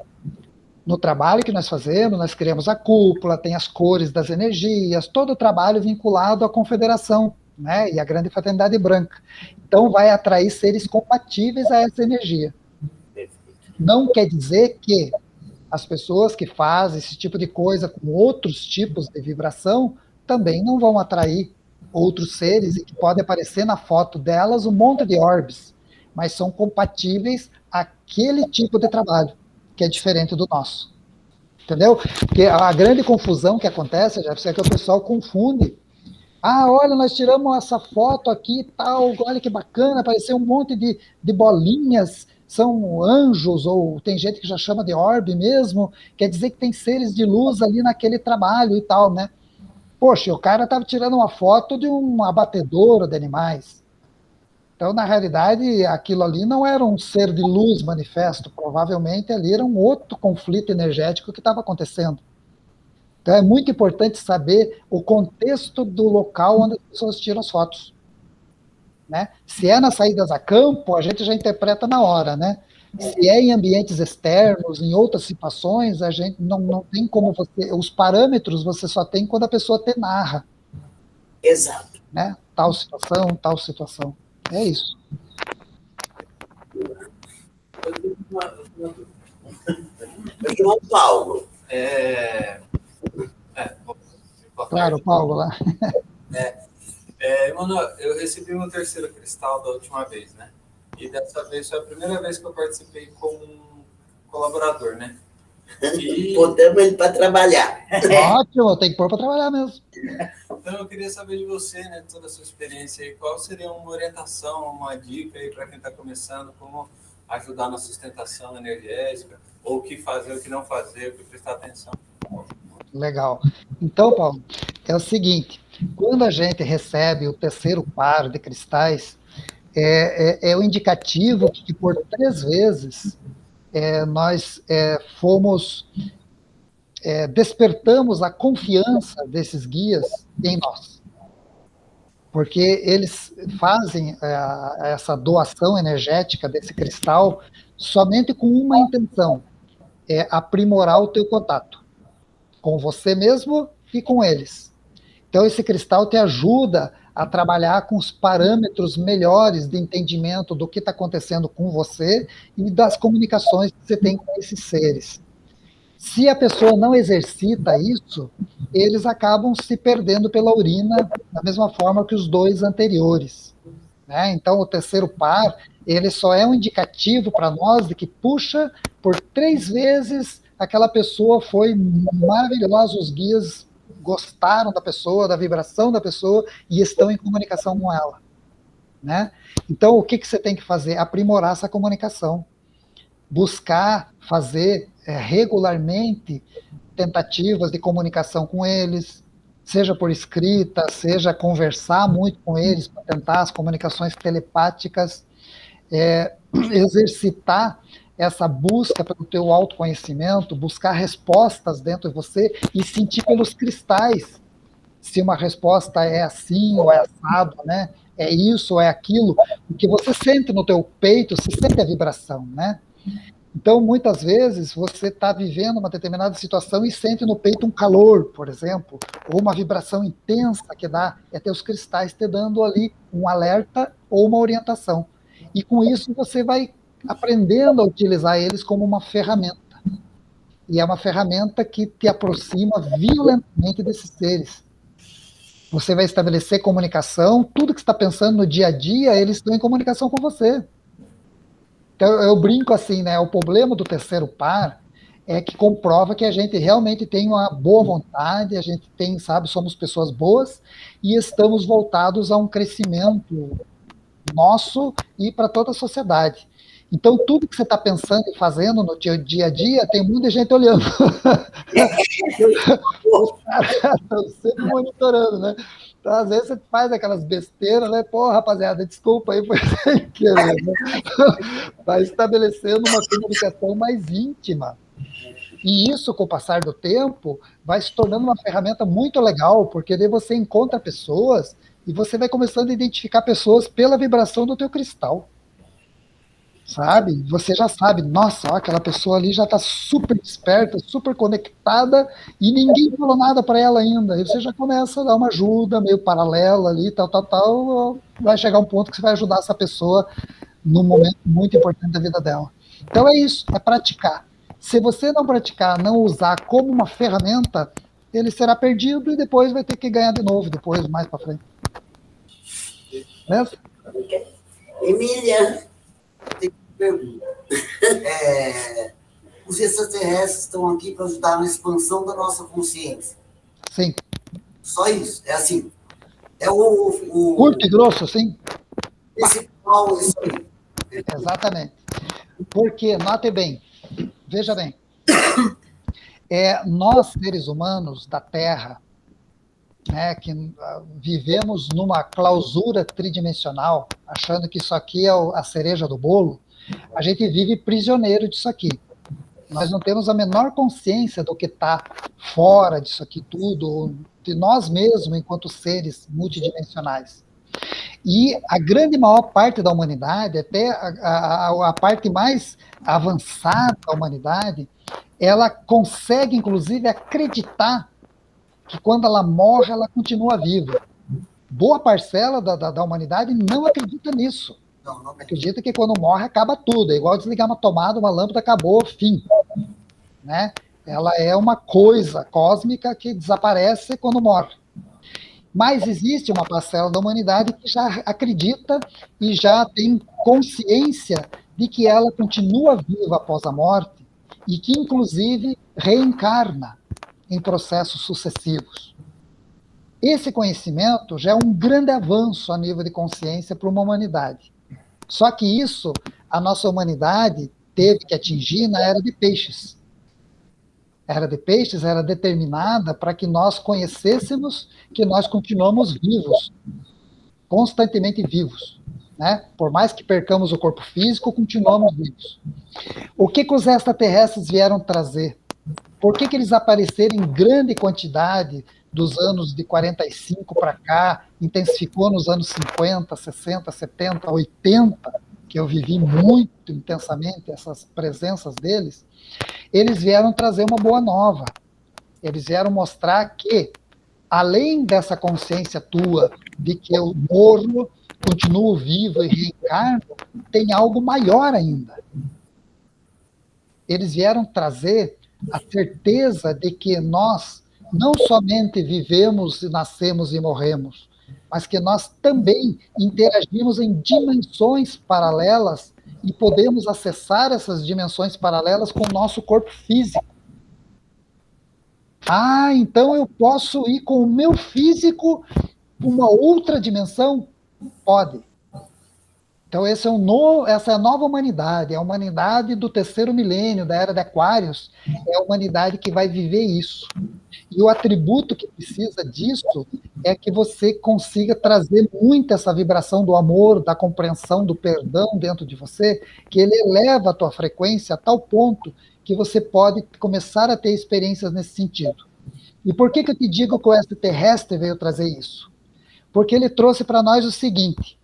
no trabalho que nós fazemos, nós criamos a cúpula, tem as cores das energias, todo o trabalho vinculado à confederação, né, e à grande fraternidade branca. Então, vai atrair seres compatíveis a essa energia. Não quer dizer que as pessoas que fazem esse tipo de coisa com outros tipos de vibração também não vão atrair outros seres e que pode aparecer na foto delas um monte de orbes, mas são compatíveis àquele tipo de trabalho, que é diferente do nosso. Entendeu? Porque a grande confusão que acontece, Jefferson, é que o pessoal confunde. Ah, olha, nós tiramos essa foto aqui e tal, olha que bacana, apareceu um monte de bolinhas, são anjos, ou tem gente que já chama de orbe mesmo, quer dizer que tem seres de luz ali naquele trabalho e tal, né? Poxa, o cara estava tirando uma foto de um abatedouro de animais. Então, na realidade, aquilo ali não era um ser de luz manifesto, provavelmente ali era um outro conflito energético que estava acontecendo. Então, é muito importante saber o contexto do local onde as pessoas tiram as fotos. Né? Se é nas saídas a campo, a gente já interpreta na hora, né? Se é em ambientes externos, em outras situações, a gente não tem como você... Os parâmetros você só tem quando a pessoa te narra. Exato. Né? Tal situação, tal situação. É isso. João Paulo. Claro, Paulo lá. Emanuel, eu recebi meu terceiro cristal da última vez, né? E dessa vez foi a primeira vez que eu participei como colaborador, né? E... Botamos ele para trabalhar. Ótimo, tem que pôr para trabalhar mesmo. Então eu queria saber de você, né, toda a sua experiência aí, qual seria uma orientação, uma dica aí para quem está começando, como ajudar na sustentação energética, ou o que fazer, o que não fazer, o que prestar atenção. Legal. Então, Paulo, é o seguinte, quando a gente recebe o terceiro par de cristais, é o indicativo que por 3 vezes nós despertamos a confiança desses guias em nós. Porque eles fazem essa doação energética desse cristal somente com uma intenção, aprimorar o teu contato com você mesmo e com eles. Então, esse cristal te ajuda a trabalhar com os parâmetros melhores de entendimento do que está acontecendo com você e das comunicações que você tem com esses seres. Se a pessoa não exercita isso, eles acabam se perdendo pela urina, da mesma forma que os 2 anteriores. Né? Então, o terceiro par, ele só é um indicativo para nós de que, puxa, por 3 vezes aquela pessoa foi maravilhosa, os guias gostaram da pessoa, da vibração da pessoa e estão em comunicação com ela. Né? Então, o que você tem que fazer? Aprimorar essa comunicação. Buscar fazer regularmente tentativas de comunicação com eles, seja por escrita, seja conversar muito com eles para tentar as comunicações telepáticas, exercitar essa busca pelo teu autoconhecimento, buscar respostas dentro de você e sentir pelos cristais se uma resposta é assim ou é assado, né? É isso ou é aquilo, porque você sente no teu peito, você sente a vibração, né? Então, muitas vezes, você está vivendo uma determinada situação e sente no peito um calor, por exemplo, ou uma vibração intensa que dá, teus cristais te dando ali um alerta ou uma orientação. E com isso você vai aprendendo a utilizar eles como uma ferramenta. E é uma ferramenta que te aproxima violentamente desses seres. Você vai estabelecer comunicação, tudo que você está pensando no dia a dia, eles estão em comunicação com você. Então, eu brinco assim, né? O problema do terceiro par é que comprova que a gente realmente tem uma boa vontade, a gente tem, sabe, somos pessoas boas e estamos voltados a um crescimento nosso e para toda a sociedade. Então, tudo que você está pensando e fazendo no teu dia a dia, tem muita gente olhando. Os caras estão sempre monitorando, né? Então, às vezes, você faz aquelas besteiras, né? Pô, rapaziada, desculpa aí por sem querer, né? Vai estabelecendo uma comunicação mais íntima. E isso, com o passar do tempo, vai se tornando uma ferramenta muito legal, porque daí você encontra pessoas e você vai começando a identificar pessoas pela vibração do teu cristal. Sabe? Você já sabe, nossa, ó, aquela pessoa ali já está super desperta, super conectada, e ninguém falou nada para ela ainda. E você já começa a dar uma ajuda meio paralela ali, tal. Vai chegar um ponto que você vai ajudar essa pessoa num momento muito importante da vida dela. Então é isso, é praticar. Se você não praticar, não usar como uma ferramenta, ele será perdido e depois vai ter que ganhar de novo, depois, mais para frente. Beleza? Emília, tem uma pergunta. Os extraterrestres estão aqui para ajudar na expansão da nossa consciência. Sim. Só isso, é assim. É o curto e grosso, sim. Principal, isso aí. Exatamente. Porque, note bem, veja bem, nós, seres humanos da Terra, né, que vivemos numa clausura tridimensional, achando que isso aqui é a cereja do bolo, a gente vive prisioneiro disso aqui. Nós não temos a menor consciência do que está fora disso aqui tudo, de nós mesmos enquanto seres multidimensionais. E a grande maior parte da humanidade, até a parte mais avançada da humanidade, ela consegue, inclusive, acreditar que quando ela morre, ela continua viva. Boa parcela da humanidade não acredita nisso. Não acredita que quando morre, acaba tudo. É igual desligar uma tomada, uma lâmpada, acabou, fim. Né? Ela é uma coisa cósmica que desaparece quando morre. Mas existe uma parcela da humanidade que já acredita e já tem consciência de que ela continua viva após a morte e que, inclusive, reencarna em processos sucessivos. Esse conhecimento já é um grande avanço a nível de consciência para uma humanidade. Só que isso, a nossa humanidade teve que atingir na Era de Peixes. A Era de Peixes era determinada para que nós conhecêssemos que nós continuamos vivos, constantemente vivos. Né? Por mais que percamos o corpo físico, continuamos vivos. O que os extraterrestres vieram trazer? Por que eles apareceram em grande quantidade dos anos de 45 para cá, intensificou nos anos 50, 60, 70, 80, que eu vivi muito intensamente essas presenças deles? Eles vieram trazer uma boa nova. Eles vieram mostrar que, além dessa consciência tua de que eu morro, continuo vivo e reencarno, tem algo maior ainda. Eles vieram trazer a certeza de que nós não somente vivemos, nascemos e morremos, mas que nós também interagimos em dimensões paralelas e podemos acessar essas dimensões paralelas com o nosso corpo físico. Ah, então eu posso ir com o meu físico para uma outra dimensão? Pode. Então essa é a nova humanidade, é a humanidade do terceiro milênio, da Era de Aquários, é a humanidade que vai viver isso. E o atributo que precisa disso é que você consiga trazer muito essa vibração do amor, da compreensão, do perdão dentro de você, que ele eleva a tua frequência a tal ponto que você pode começar a ter experiências nesse sentido. E por que eu te digo que o extraterrestre veio trazer isso? Porque ele trouxe para nós o seguinte: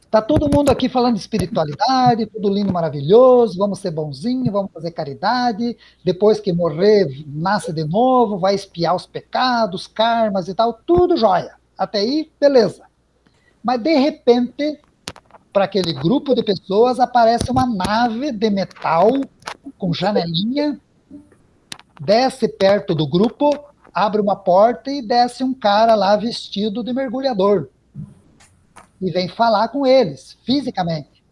tá todo mundo aqui falando de espiritualidade, tudo lindo, maravilhoso, vamos ser bonzinho, vamos fazer caridade, depois que morrer, nasce de novo, vai expiar os pecados, karmas e tal, tudo jóia. Até aí, beleza. Mas, de repente, para aquele grupo de pessoas, aparece uma nave de metal, com janelinha, desce perto do grupo, abre uma porta e desce um cara lá vestido de mergulhador. E vem falar com eles, fisicamente.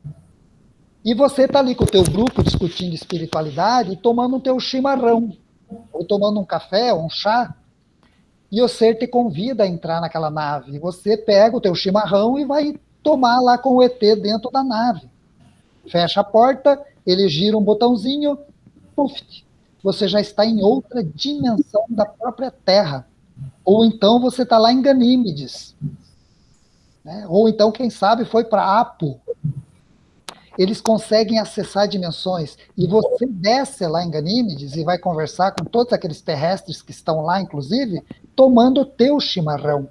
E você está ali com o teu grupo, discutindo espiritualidade, e tomando o teu chimarrão, ou tomando um café, ou um chá, e o ser te convida a entrar naquela nave. E você pega o teu chimarrão e vai tomar lá com o ET dentro da nave. Fecha a porta, ele gira um botãozinho, puf, você já está em outra dimensão da própria Terra. Ou então você está lá em Ganímedes. Né? Ou então, quem sabe, foi para Apo. Eles conseguem acessar dimensões. E você desce lá em Ganímedes e vai conversar com todos aqueles terrestres que estão lá, inclusive, tomando o teu chimarrão.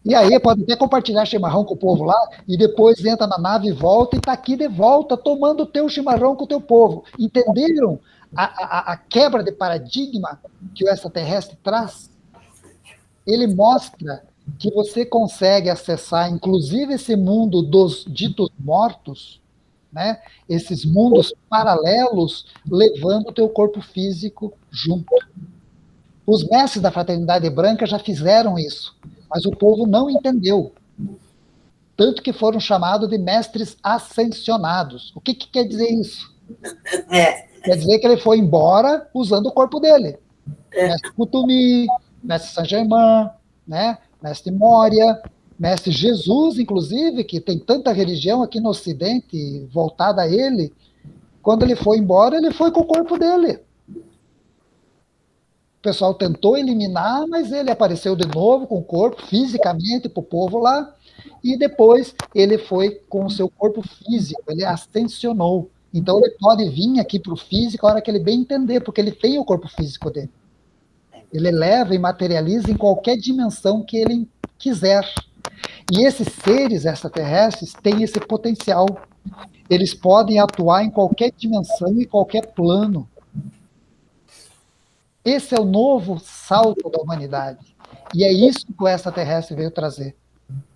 E aí pode até compartilhar chimarrão com o povo lá, e depois entra na nave e volta, e está aqui de volta, tomando o teu chimarrão com o teu povo. Entenderam a quebra de paradigma que o extraterrestre traz? Ele mostra que você consegue acessar, inclusive, esse mundo dos ditos mortos, né? Esses mundos paralelos, levando o teu corpo físico junto. Os mestres da Fraternidade Branca já fizeram isso, mas o povo não entendeu. Tanto que foram chamados de mestres ascensionados. O que quer dizer isso? Quer dizer que ele foi embora usando o corpo dele. Mestre Kutumi, mestre Saint-Germain, né? Mestre Moria, mestre Jesus, inclusive, que tem tanta religião aqui no Ocidente voltada a ele. Quando ele foi embora, ele foi com o corpo dele. O pessoal tentou eliminar, mas ele apareceu de novo com o corpo, fisicamente, para o povo lá, e depois ele foi com o seu corpo físico, ele ascensionou. Então ele pode vir aqui para o físico a hora que ele bem entender, porque ele tem o corpo físico dele. Ele leva e materializa em qualquer dimensão que ele quiser. E esses seres extraterrestres têm esse potencial. Eles podem atuar em qualquer dimensão e qualquer plano. Esse é o novo salto da humanidade. E é isso que o extraterrestre veio trazer.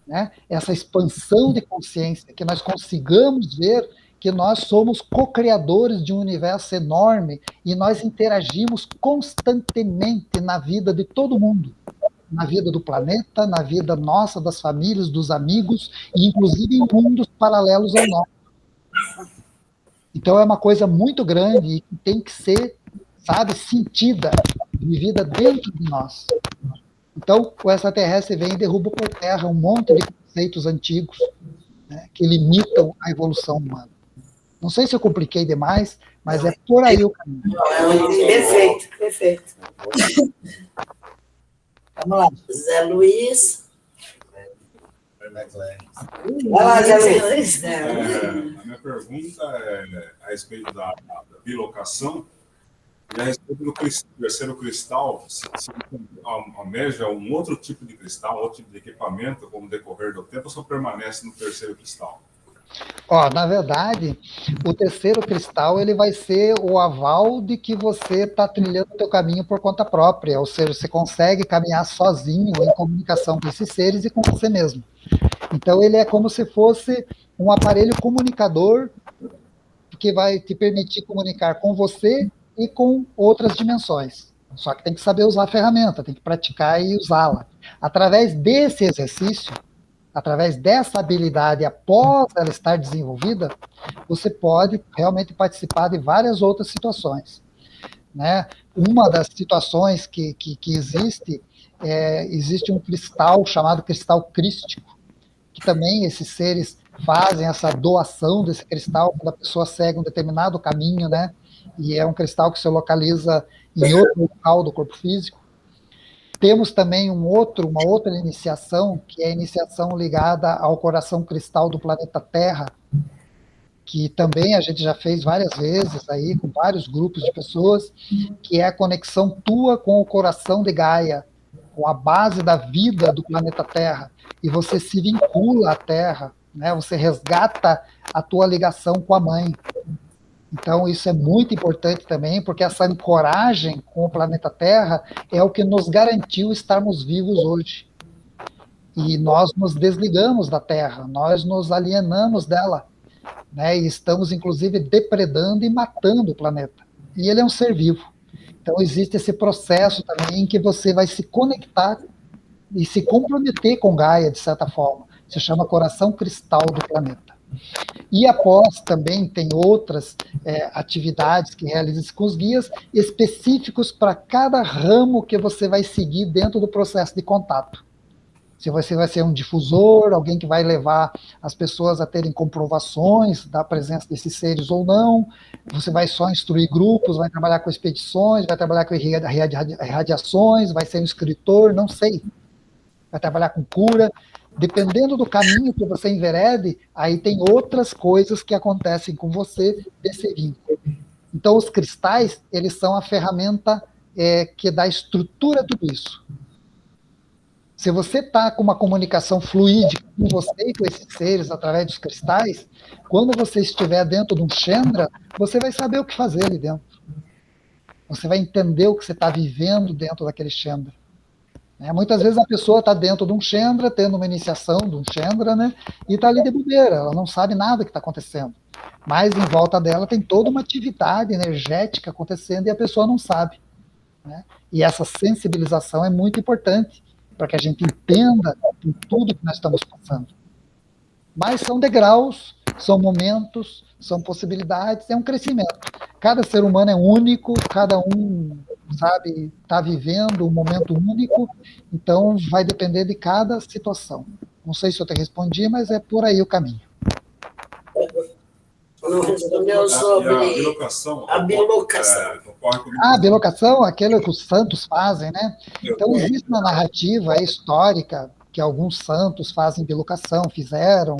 Né? Essa expansão de consciência, que nós consigamos ver que nós somos co-criadores de um universo enorme e nós interagimos constantemente na vida de todo mundo. Na vida do planeta, na vida nossa, das famílias, dos amigos, e inclusive em mundos paralelos ao nosso. Então é uma coisa muito grande e que tem que ser, sabe, sentida, vivida dentro de nós. Então, o extraterrestre vem e derruba por terra um monte de conceitos antigos, né, que limitam a evolução humana. Não sei se eu compliquei demais, mas é por aí o caminho. Perfeito, perfeito. Vamos lá. Zé Luiz. Vai lá, Zé Luiz. A minha pergunta é a respeito da bilocação e a respeito do terceiro cristal. Se almeja um outro tipo de cristal, outro tipo de equipamento, como decorrer do tempo, ou só permanece no terceiro cristal? Na verdade, o terceiro cristal ele vai ser o aval de que você está trilhando o teu caminho por conta própria, ou seja, você consegue caminhar sozinho em comunicação com esses seres e com você mesmo. Então ele é como se fosse um aparelho comunicador que vai te permitir comunicar com você e com outras dimensões. Só que tem que saber usar a ferramenta, tem que praticar e usá-la. Através desse exercício, através dessa habilidade, após ela estar desenvolvida, você pode realmente participar de várias outras situações. Né? Uma das situações que existe um cristal chamado cristal crístico, que também esses seres fazem essa doação desse cristal quando a pessoa segue um determinado caminho, né? E é um cristal que se localiza em outro local do corpo físico. Temos também uma outra iniciação, que é a iniciação ligada ao coração cristal do planeta Terra, que também a gente já fez várias vezes aí, com vários grupos de pessoas, que é a conexão tua com o coração de Gaia, com a base da vida do planeta Terra, e você se vincula à Terra, né? Você resgata a tua ligação com a mãe. Então, isso é muito importante também, porque essa ancoragem com o planeta Terra é o que nos garantiu estarmos vivos hoje. E nós nos desligamos da Terra, nós nos alienamos dela, né? E estamos, inclusive, depredando e matando o planeta. E ele é um ser vivo. Então, existe esse processo também em que você vai se conectar e se comprometer com Gaia, de certa forma. Se chama coração cristal do planeta. E após também tem outras atividades que realizam com os guias específicos para cada ramo que você vai seguir dentro do processo de contato. Se você vai ser um difusor, alguém que vai levar as pessoas a terem comprovações da presença desses seres ou não, você vai só instruir grupos, vai trabalhar com expedições, vai trabalhar com radiações, vai ser um escritor, não sei. Vai trabalhar com cura. Dependendo do caminho que você enverede, aí tem outras coisas que acontecem com você desse vínculo. Então, os cristais, eles são a ferramenta que dá estrutura a tudo isso. Se você está com uma comunicação fluídica com você e com esses seres através dos cristais, quando você estiver dentro de um Chandra, você vai saber o que fazer ali dentro. Você vai entender o que você está vivendo dentro daquele Chandra. Muitas vezes a pessoa está dentro de um Chandra, tendo uma iniciação de um Chandra, né? E está ali de bobeira, ela não sabe nada que está acontecendo. Mas em volta dela tem toda uma atividade energética acontecendo e a pessoa não sabe. Né? E essa sensibilização é muito importante para que a gente entenda em tudo que nós estamos passando. Mas são degraus, são momentos, são possibilidades, é um crescimento. Cada ser humano é único, cada um, sabe, está vivendo um momento único, então vai depender de cada situação. Não sei se eu te respondi, mas é por aí o caminho. Não respondeu sobre a bilocação. A bilocação. A bilocação, aquilo que os santos fazem, né? Então, existe uma narrativa histórica que alguns santos fazem bilocação, fizeram,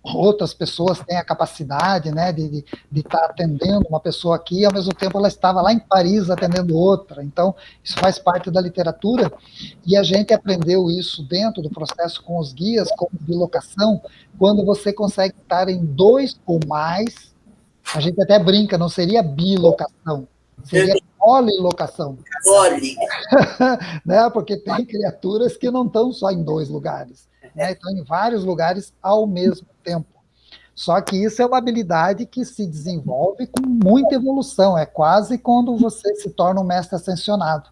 outras pessoas têm a capacidade, né, de estar atendendo uma pessoa aqui, e ao mesmo tempo ela estava lá em Paris atendendo outra. Então, isso faz parte da literatura, e a gente aprendeu isso dentro do processo com os guias, como bilocação, quando você consegue estar em 2 ou mais, a gente até brinca, não seria bilocação, seria polilocação. Poli. Né? Porque tem criaturas que não estão só em 2 lugares, né? Estão em vários lugares ao mesmo tempo. Só que isso é uma habilidade que se desenvolve com muita evolução, é quase quando você se torna um mestre ascensionado,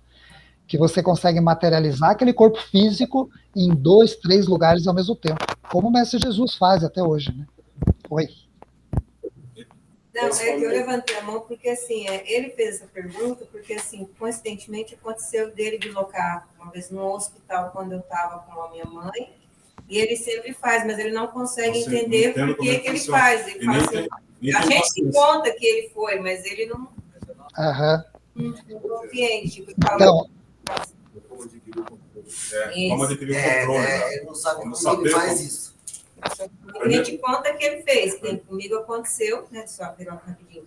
que você consegue materializar aquele corpo físico em 2, 3 lugares ao mesmo tempo, como o mestre Jesus faz até hoje, né? Oi. Não, é que eu levantei a mão porque, assim, ele fez essa pergunta porque, assim, coincidentemente aconteceu dele deslocar uma vez no hospital quando eu estava com a minha mãe, e ele sempre faz, mas ele não consegue entender por que ele faz. Ele fala assim, a gente se conta que ele foi, mas ele não... Não compreende. Então... Como adquirir o controle. Ele não sabe como ele faz isso. A gente conta que ele fez, que comigo aconteceu, né, só rapidinho.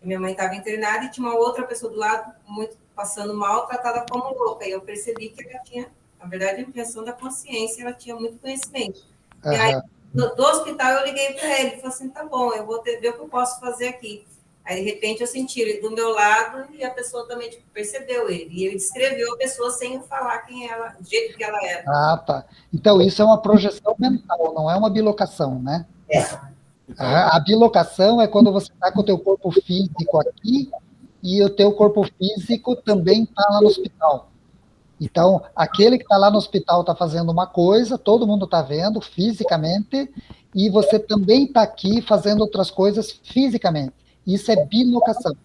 Minha mãe estava internada e tinha uma outra pessoa do lado, muito passando mal, tratada como louca. E eu percebi que ela tinha, na verdade, a intenção da consciência, ela tinha muito conhecimento. E aí, do hospital, eu liguei para ele e falei assim, tá bom, eu vou ver o que eu posso fazer aqui. Aí, de repente, eu senti ele do meu lado e a pessoa também percebeu ele. E ele descreveu a pessoa sem eu falar quem ela, do jeito que ela era. Ah, tá. Então, isso é uma projeção mental, não é uma bilocação, né? A bilocação é quando você está com o teu corpo físico aqui e o teu corpo físico também está lá no hospital. Então, aquele que está lá no hospital está fazendo uma coisa, todo mundo está vendo fisicamente, e você também está aqui fazendo outras coisas fisicamente. Isso é bilocação.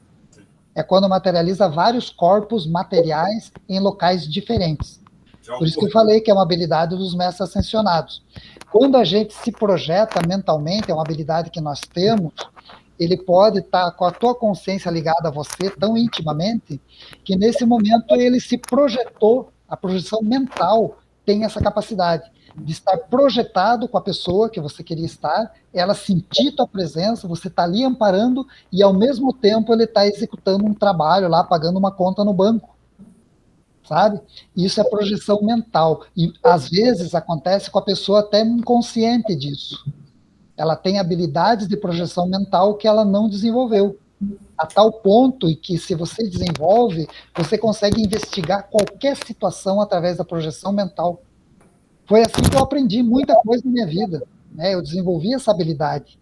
É quando materializa vários corpos materiais em locais diferentes. Por isso que eu falei que é uma habilidade dos mestres ascensionados. Quando a gente se projeta mentalmente, é uma habilidade que nós temos, ele pode estar com a tua consciência ligada a você tão intimamente, que nesse momento ele se projetou, a projeção mental tem essa capacidade de estar projetado com a pessoa que você queria estar, ela sentir tua presença, você está ali amparando, e ao mesmo tempo ele está executando um trabalho lá, pagando uma conta no banco. Sabe? Isso é projeção mental. E, às vezes, acontece com a pessoa até inconsciente disso. Ela tem habilidades de projeção mental que ela não desenvolveu. A tal ponto em que, se você desenvolve, você consegue investigar qualquer situação através da projeção mental. Foi assim que eu aprendi muita coisa na minha vida. Né? Eu desenvolvi essa habilidade.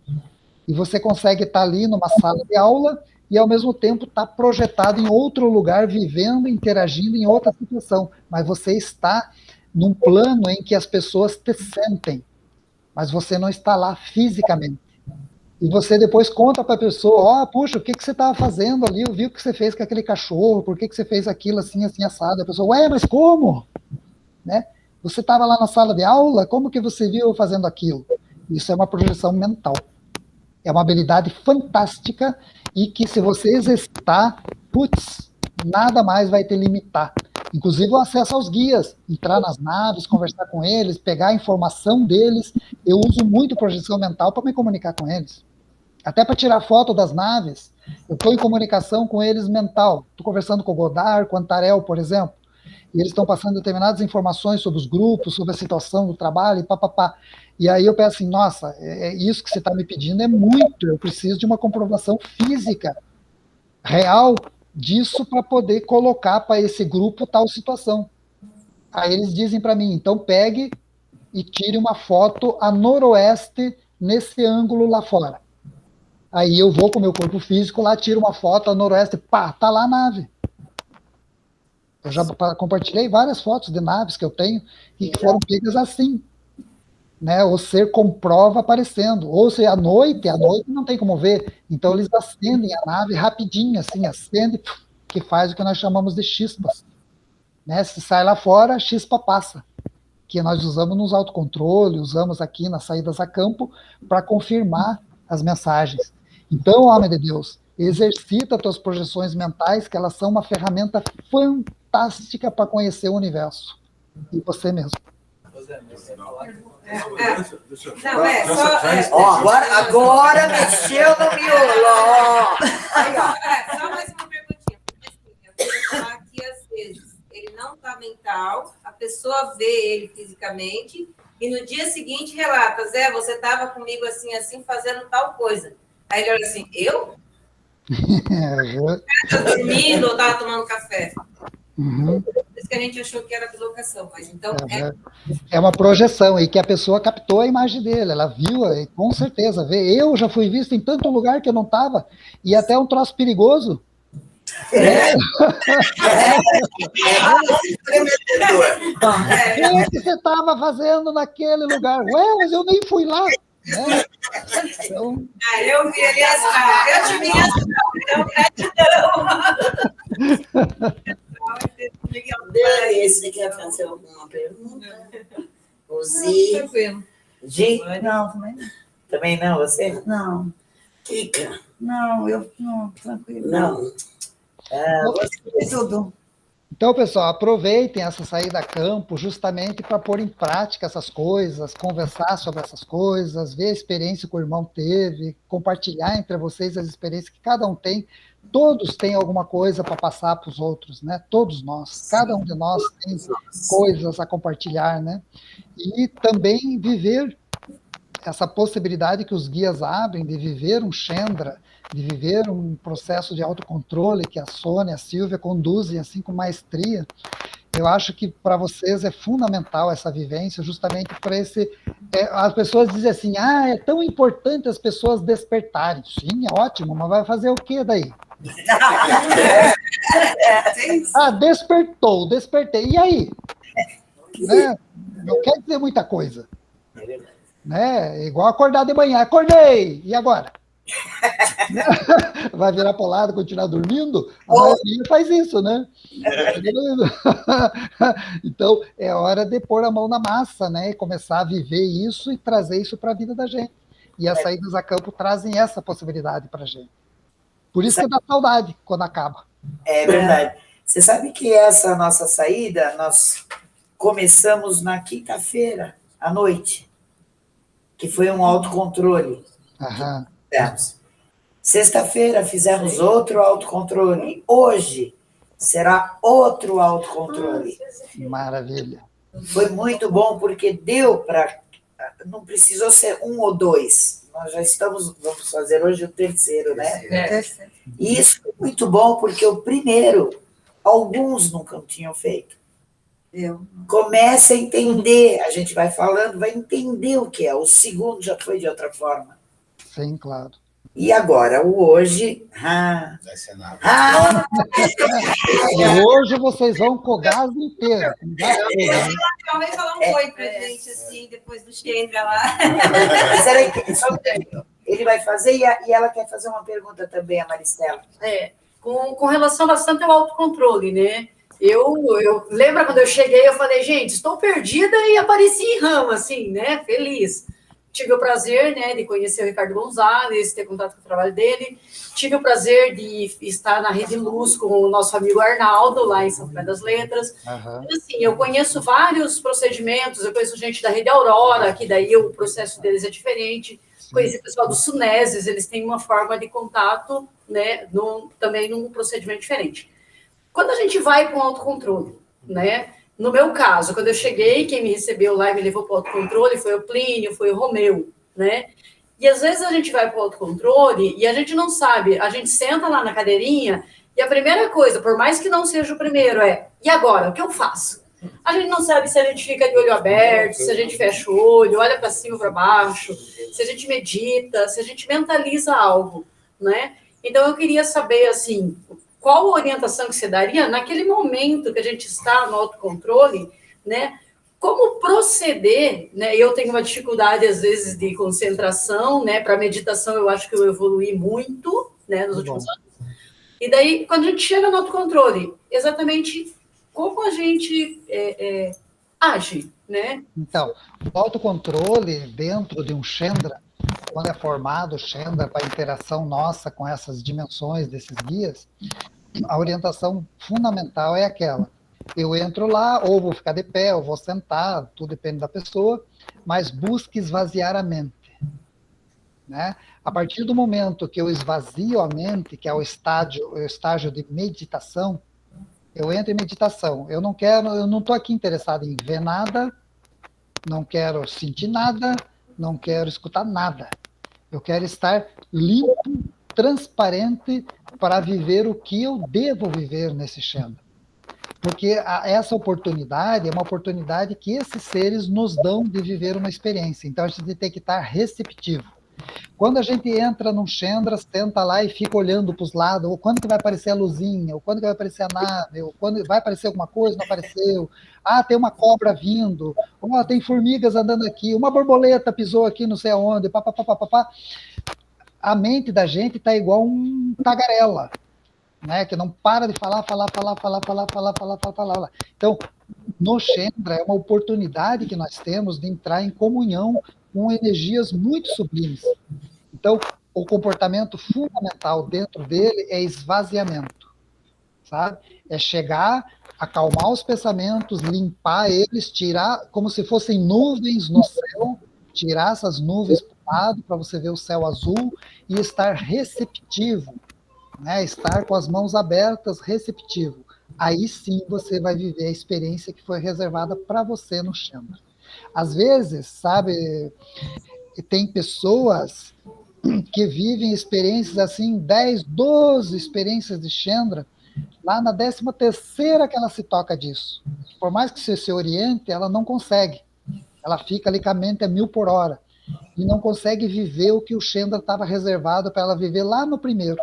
E você consegue estar ali numa sala de aula e, ao mesmo tempo, está projetado em outro lugar, vivendo, interagindo em outra situação. Mas você está num plano em que as pessoas te sentem, mas você não está lá fisicamente. E você depois conta para a pessoa, puxa, o que você estava fazendo ali? Eu vi o que você fez com aquele cachorro, por que você fez aquilo assim, assim, assado? A pessoa, ué, mas como? Né? Você estava lá na sala de aula, como que você viu eu fazendo aquilo? Isso é uma projeção mental. É uma habilidade fantástica e que, se você exercitar, nada mais vai te limitar. Inclusive o acesso aos guias, entrar nas naves, conversar com eles, pegar a informação deles. Eu uso muito projeção mental para me comunicar com eles. Até para tirar foto das naves, eu estou em comunicação com eles mental. Estou conversando com o Godard, com o Antarel, por exemplo. e eles estão passando determinadas informações sobre os grupos, sobre a situação do trabalho, e papapá. E aí eu penso assim, nossa, isso que você está me pedindo é muito, eu preciso de uma comprovação física, real, disso para poder colocar para esse grupo tal situação. Aí eles dizem para mim, então pegue e tire uma foto a noroeste nesse ângulo lá fora. Aí eu vou com o meu corpo físico lá, tiro uma foto a noroeste, pá, tá lá a nave. Eu já compartilhei várias fotos de naves que eu tenho e que foram pegas assim, né? O ser comprova aparecendo. Ou se à noite não tem como ver. Então eles acendem a nave rapidinho, assim, acende, que faz o que nós chamamos de chispas. Né? Se sai lá fora, a chispa passa. Que nós usamos nos autocontrole, usamos aqui nas saídas a campo para confirmar as mensagens. Então, homem de Deus, exercita tuas projeções mentais, que elas são uma ferramenta fantástica para conhecer o universo. E você mesmo. Agora mexeu no miolo. Só mais uma perguntinha. Porque assim, eu vou falar que às vezes ele não está mental, a pessoa vê ele fisicamente e no dia seguinte relata, Zé, você estava comigo assim, assim, fazendo tal coisa. Aí ele olha assim, eu? Estava dormindo ou estava tomando café? Uhum. Por isso que a gente achou que era bilocação, mas então é uma projeção, e que a pessoa captou a imagem dele, ela viu, e com certeza, vê. Eu já fui visto em tanto lugar que eu não estava, e até um troço perigoso. O que você estava fazendo naquele lugar? Ué, mas eu nem fui lá. Né? Então... eu vi ali as caras, eu te vi as caras, então Dani, você quer fazer alguma pergunta? Rosi? Gi? Não, também não. Também não, você? Não. Kika? Não, eu não, tranquilo. Não. Tudo. Então, pessoal, aproveitem essa saída a campo justamente para pôr em prática essas coisas, conversar sobre essas coisas, ver a experiência que o irmão teve, compartilhar entre vocês as experiências que cada um tem. Todos têm alguma coisa para passar para os outros, né? Todos nós, cada um de nós tem coisas a compartilhar, né? E também viver essa possibilidade que os guias abrem de viver um Chandra, de viver um processo de autocontrole que a Sônia e a Silvia conduzem assim com maestria. Eu acho que para vocês é fundamental essa vivência, justamente para esse... as pessoas dizem assim, é tão importante as pessoas despertarem. Sim, é ótimo, mas vai fazer o quê daí? Despertei. E aí? Né? Não quer dizer muita coisa. Né? Igual acordar de manhã. Acordei! E agora? Vai virar pro lado, continuar dormindo? A maioria faz isso, né? Então, é hora de pôr a mão na massa, né? E começar a viver isso e trazer isso para a vida da gente. E as saídas a campo trazem essa possibilidade para a gente. Por isso que dá saudade quando acaba. É verdade. Você sabe que essa nossa saída, nós começamos na quinta-feira, à noite, que foi um autocontrole. Aham. Sexta-feira fizemos outro autocontrole. Hoje será outro autocontrole. Maravilha. Foi muito bom porque deu para... Não precisou ser um ou dois. Nós já vamos fazer hoje o terceiro, né? E isso foi muito bom porque o primeiro, alguns nunca tinham feito. Comece a entender, a gente vai falando, vai entender o que é. O segundo já foi de outra forma. Sim, claro. E agora, o hoje... Vai ser nada. E hoje vocês vão com o gás inteiro. Talvez falar um oi pra gente, assim, depois do Chandra lá. Ele vai fazer, e ela quer fazer uma pergunta também, a Maristela. Com relação bastante ao autocontrole, né? Eu lembro quando eu cheguei, eu falei, gente, estou perdida, e apareci em rama, assim, né? Feliz. Tive o prazer, né, de conhecer o Ricardo Gonzalez, ter contato com o trabalho dele. Tive o prazer de estar na Rede Luz com o nosso amigo Arnaldo, lá em São Tomé das Letras. Uhum. E, assim, eu conheço vários procedimentos, eu conheço gente da Rede Aurora, que daí o processo deles é diferente. Conheci o pessoal do Suneses, eles têm uma forma de contato, né, também num procedimento diferente. Quando a gente vai com autocontrole, né? No meu caso, quando eu cheguei, quem me recebeu lá e me levou para o autocontrole foi o Plínio, foi o Romeu, né? E às vezes a gente vai para o autocontrole e a gente não sabe, a gente senta lá na cadeirinha e a primeira coisa, por mais que não seja o primeiro, é: e agora? O que eu faço? A gente não sabe se a gente fica de olho aberto, se a gente fecha o olho, olha para cima ou para baixo, se a gente medita, se a gente mentaliza algo, né? Então eu queria saber, assim, qual a orientação que você daria naquele momento que a gente está no autocontrole, né? Como proceder, né? Eu tenho uma dificuldade, às vezes, de concentração, né? Para meditação, eu acho que eu evoluí muito, né? Nos últimos anos. E daí, quando a gente chega no autocontrole, exatamente como a gente age, né? Então, o autocontrole dentro de um Chandra, quando é formado o Chandra para a interação nossa com essas dimensões desses guias, a orientação fundamental é aquela: eu entro lá, ou vou ficar de pé, ou vou sentar, tudo depende da pessoa, mas busque esvaziar a mente, né? A partir do momento que eu esvazio a mente, que é o estágio de meditação, eu entro em meditação. Eu não estou aqui interessado em ver nada, não quero sentir nada, não quero escutar nada. Eu quero estar limpo, transparente para viver o que eu devo viver nesse Chandra. Porque essa oportunidade é uma oportunidade que esses seres nos dão de viver uma experiência. Então a gente tem que estar receptivo. Quando a gente entra num Chandra, senta lá e fica olhando para os lados, ou quando que vai aparecer a luzinha, ou quando que vai aparecer a nave, ou quando vai aparecer alguma coisa, não apareceu. Ah, tem uma cobra vindo, oh, tem formigas andando aqui, uma borboleta pisou aqui não sei aonde, papapá. A mente da gente está igual um tagarela, né? Que não para de falar. Então, no Chandra é uma oportunidade que nós temos de entrar em comunhão com energias muito sublimes. Então, o comportamento fundamental dentro dele é esvaziamento, sabe? É chegar, acalmar os pensamentos, limpar eles, tirar como se fossem nuvens no céu, tirar essas nuvens para o lado para você ver o céu azul e estar receptivo, né? Estar com as mãos abertas, receptivo. Aí sim você vai viver a experiência que foi reservada para você no Chandra. Às vezes, sabe, tem pessoas que vivem experiências assim, 10, 12 experiências de Chandra, lá na 13ª que ela se toca disso. Por mais que você se oriente, ela não consegue. Ela fica ali com a mente a 1000 por hora e não consegue viver o que o Chandra estava reservado para ela viver lá no primeiro.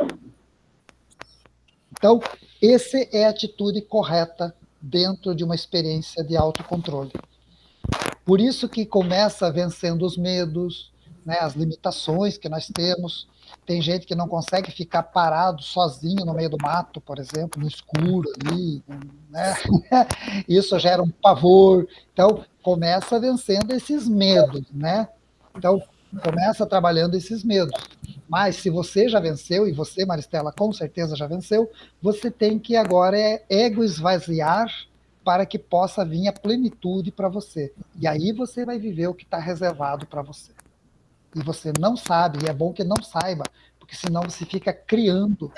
Então, essa é a atitude correta dentro de uma experiência de autocontrole. Por isso que começa vencendo os medos, né, as limitações que nós temos. Tem gente que não consegue ficar parado sozinho no meio do mato, por exemplo, no escuro ali, né? Isso gera um pavor. Então, começa vencendo esses medos, né? Então, começa trabalhando esses medos. Mas se você já venceu, e você, Maristela, com certeza já venceu, você tem que agora ego esvaziar para que possa vir a plenitude para você. E aí você vai viver o que está reservado para você. E você não sabe, e é bom que não saiba, porque senão você fica criando,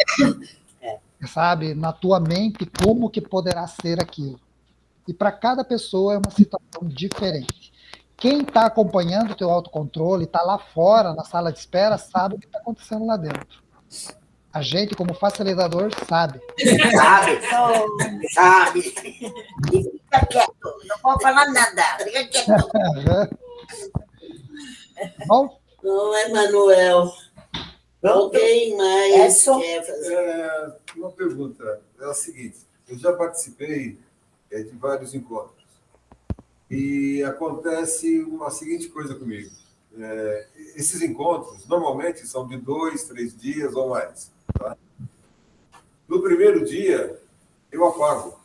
sabe, na tua mente como que poderá ser aquilo. E para cada pessoa é uma situação diferente. Quem está acompanhando o teu autocontrole, está lá fora, na sala de espera, sabe o que está acontecendo lá dentro. A gente, como facilitador, sabe. Sabe. E fica quieto, não pode falar nada, fica quieto. Bom? Não, Emanuel. Alguém mais quer fazer? Uma pergunta, é a seguinte, eu já participei de vários encontros e acontece uma seguinte coisa comigo. Esses encontros, normalmente, são de 2, 3 dias ou mais. Tá? No primeiro dia, eu apago.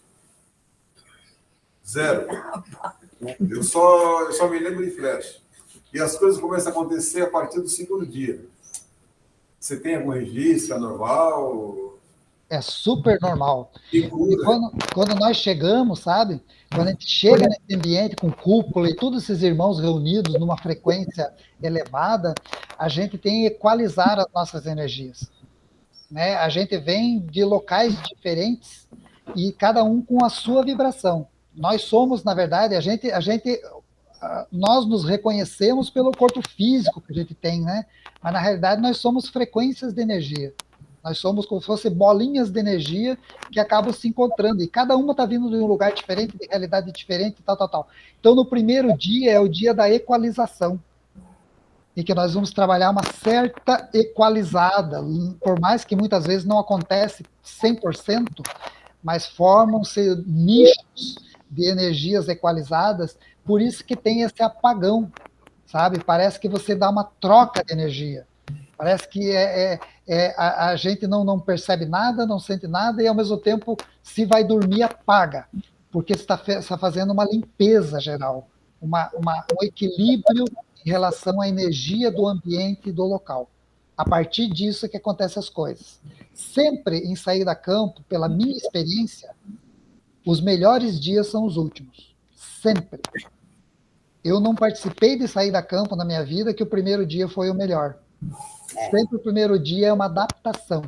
0. Eu só me lembro de flash. E as coisas começam a acontecer a partir do segundo dia. Você tem algum registro? É normal? É super normal. E quando nós chegamos, sabe? Quando a gente chega nesse ambiente com cúpula e todos esses irmãos reunidos numa frequência elevada, a gente tem que equalizar as nossas energias, né? A gente vem de locais diferentes e cada um com a sua vibração. Nós somos, na verdade, nós nos reconhecemos pelo corpo físico que a gente tem, né? Mas na realidade nós somos frequências de energia. Nós somos como se fossem bolinhas de energia que acabam se encontrando, e cada uma está vindo de um lugar diferente, de realidade diferente, tal. Então, no primeiro dia é o dia da equalização, em que nós vamos trabalhar uma certa equalizada, por mais que muitas vezes não acontece 100%, mas formam-se nichos de energias equalizadas, por isso que tem esse apagão, sabe? Parece que você dá uma troca de energia. Parece que a gente não percebe nada, não sente nada, e ao mesmo tempo, se vai dormir, apaga, porque você está fazendo uma limpeza geral, um equilíbrio em relação à energia do ambiente e do local. A partir disso é que acontecem as coisas. Sempre em saída a campo, pela minha experiência, os melhores dias são os últimos. Sempre. Eu não participei de saída a campo na minha vida que o primeiro dia foi o melhor. Sempre o primeiro dia é uma adaptação.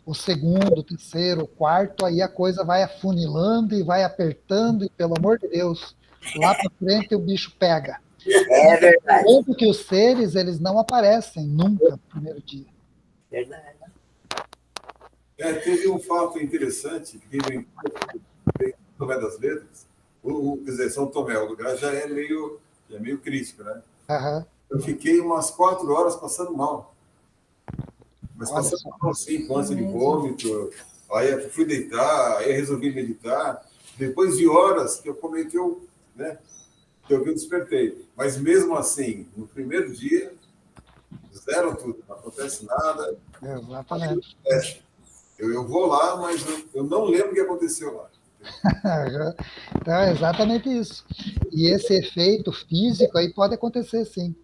O segundo, o terceiro, o quarto, aí a coisa vai afunilando e vai apertando, e pelo amor de Deus, lá para frente o bicho pega. É verdade. Tanto que os seres, eles não aparecem nunca no primeiro dia. Verdade. Teve um fato interessante que teve em Tomé das Letras. Quer dizer, São Tomé, o lugar já é meio crítico, né? Uhum. Eu fiquei umas 4 horas passando mal. Mas passando mal, assim, com ânsia de vômito. Aí eu fui deitar, aí eu resolvi meditar. Depois de horas que eu comentei, né? Que eu despertei. Mas mesmo assim, no primeiro dia, zero tudo, não acontece nada. Exatamente. Eu vou lá, mas eu não lembro o que aconteceu lá. Então, é exatamente isso. E esse efeito físico aí pode acontecer, sim.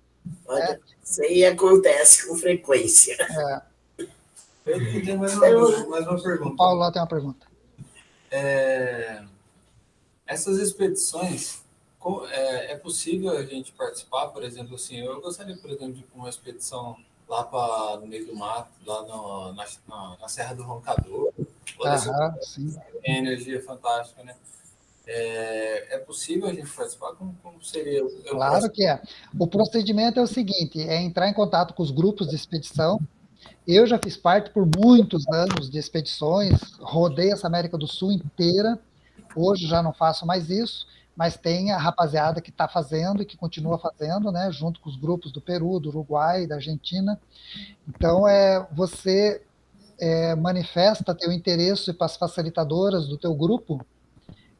Isso aí acontece com frequência. Eu tenho mais uma pergunta. O Paulo lá tem uma pergunta. Essas expedições, é possível a gente participar, por exemplo, assim, eu gostaria, por exemplo, de ir para uma expedição lá no meio do mato, lá na Serra do Roncador. Sim. Tem energia fantástica, né? É possível a gente participar? Como seria? Claro que é. O procedimento é o seguinte, é entrar em contato com os grupos de expedição. Eu já fiz parte por muitos anos de expedições, rodei essa América do Sul inteira. Hoje já não faço mais isso, mas tem a rapaziada que está fazendo e que continua fazendo, né, junto com os grupos do Peru, do Uruguai, da Argentina. Então, você manifesta teu interesse para as facilitadoras do teu grupo,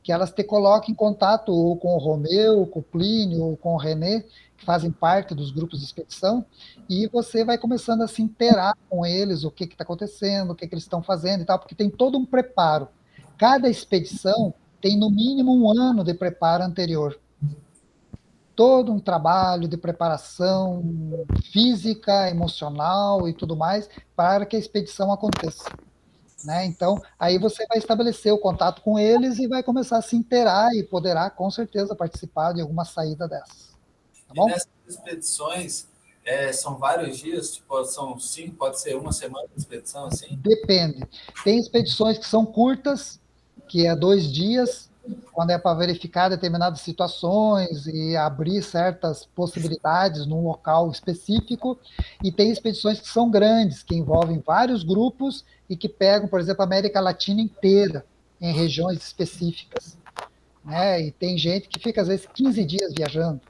que elas te coloquem em contato ou com o Romeu, com o Plínio, ou com o René, que fazem parte dos grupos de expedição, e você vai começando a se inteirar com eles, o que está acontecendo, o que eles estão fazendo e tal, porque tem todo um preparo. Cada expedição tem no mínimo 1 ano de preparo anterior. Todo um trabalho de preparação física, emocional e tudo mais, para que a expedição aconteça. Né? Então, aí você vai estabelecer o contato com eles e vai começar a se inteirar e poderá, com certeza, participar de alguma saída dessas. Tá bom? E nessas expedições, são vários dias? Tipo, são 5, pode ser 1 semana de expedição, assim? Depende. Tem expedições que são curtas, que é 2 dias, quando é para verificar determinadas situações e abrir certas possibilidades num local específico, e tem expedições que são grandes, que envolvem vários grupos e que pegam, por exemplo, a América Latina inteira, em regiões específicas. Né? E tem gente que fica, às vezes, 15 dias viajando.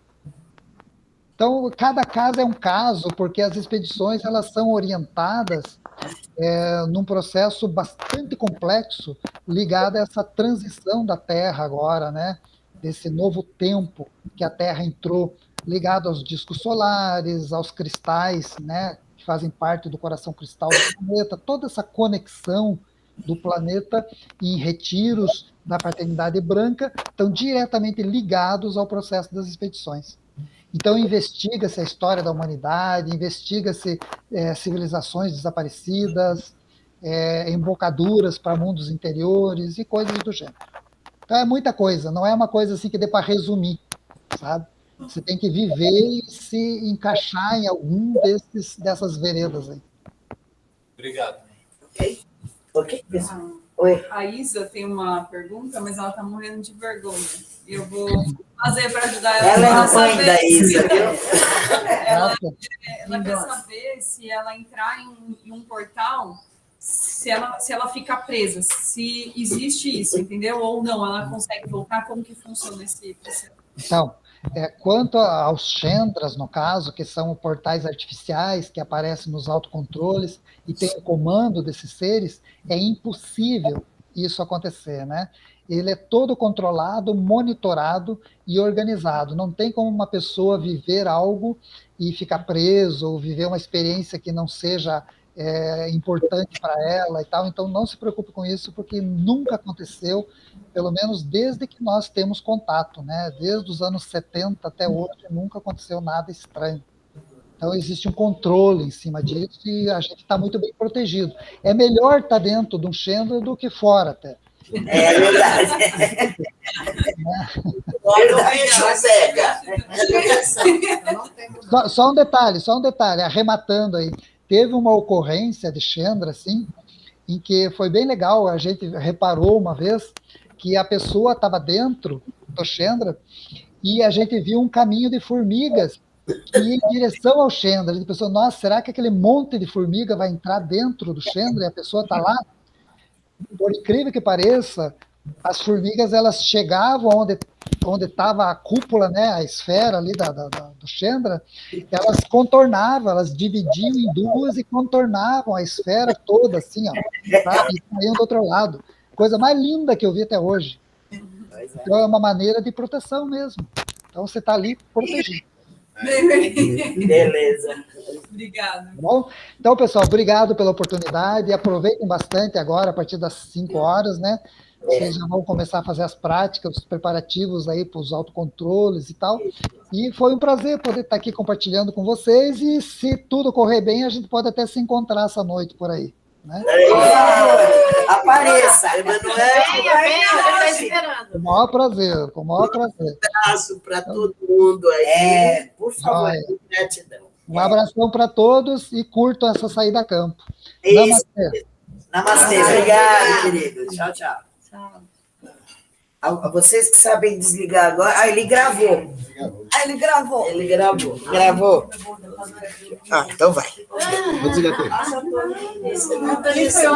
Então, cada caso é um caso, porque as expedições elas são orientadas num processo bastante complexo, ligado a essa transição da Terra agora, né? Desse novo tempo que a Terra entrou, ligado aos discos solares, aos cristais, né? Que fazem parte do coração cristal do planeta, toda essa conexão do planeta em retiros da fraternidade branca estão diretamente ligados ao processo das expedições. Então, investiga-se a história da humanidade, investiga-se civilizações desaparecidas, embocaduras para mundos interiores e coisas do gênero. Então, é muita coisa, não é uma coisa assim que dê para resumir, sabe? Você tem que viver e se encaixar em algum dessas veredas aí. Obrigado. Ok, pessoal. Oi. A Isa tem uma pergunta, mas ela está morrendo de vergonha. E eu vou fazer para ajudar ela. Ela é a mãe da Isa, viu? Ela quer saber se ela entrar em um portal, se ela fica presa, se existe isso, entendeu? Ou não, ela consegue voltar, como que funciona esse processo? Então, quanto aos Chandras, no caso, que são portais artificiais que aparecem nos autocontroles e tem o comando desses seres, é impossível isso acontecer, né? Ele é todo controlado, monitorado e organizado. Não tem como uma pessoa viver algo e ficar preso, ou viver uma experiência que não seja importante para ela e tal. Então, não se preocupe com isso, porque nunca aconteceu, pelo menos desde que nós temos contato, né? Desde os anos 70 até hoje, nunca aconteceu nada estranho. Então, existe um controle em cima disso e a gente está muito bem protegido. É melhor estar dentro de um Chandra do que fora, até. É verdade. Só um detalhe, arrematando aí. Teve uma ocorrência de Chandra, assim, em que foi bem legal, a gente reparou uma vez que a pessoa estava dentro do Chandra e a gente viu um caminho de formigas que ia em direção ao Chandra. A gente pensou, nossa, será que aquele monte de formiga vai entrar dentro do Chandra e a pessoa está lá? Por incrível que pareça, as formigas elas chegavam onde estava a cúpula, né, a esfera ali do Chandra, elas contornavam, elas dividiam em duas e contornavam a esfera toda, assim, ó, tá? E saíam do outro lado. Coisa mais linda que eu vi até hoje. Então é uma maneira de proteção mesmo. Então você está ali protegido. Beleza. Obrigada. Bom, então, pessoal, obrigado pela oportunidade. Aproveitem bastante agora, a partir das 5 horas, né? Vocês já vão começar a fazer as práticas, os preparativos aí para os autocontroles e tal. E foi um prazer poder estar aqui compartilhando com vocês. E se tudo correr bem, a gente pode até se encontrar essa noite por aí. Né? Apareça, Emanuel. Venha, está esperando. Com o maior prazer, com o maior prazer. Um abraço para todo mundo aí. Por favor, gratidão. Um abração para todos e curtam essa saída a campo. Namastê. Namastê, obrigado, querido. Tchau, tchau. Vocês que sabem desligar agora. Ah, ele gravou. Ele gravou. Ele gravou. Gravou. Ah, então vai. Vou desligar tudo. Antônio foi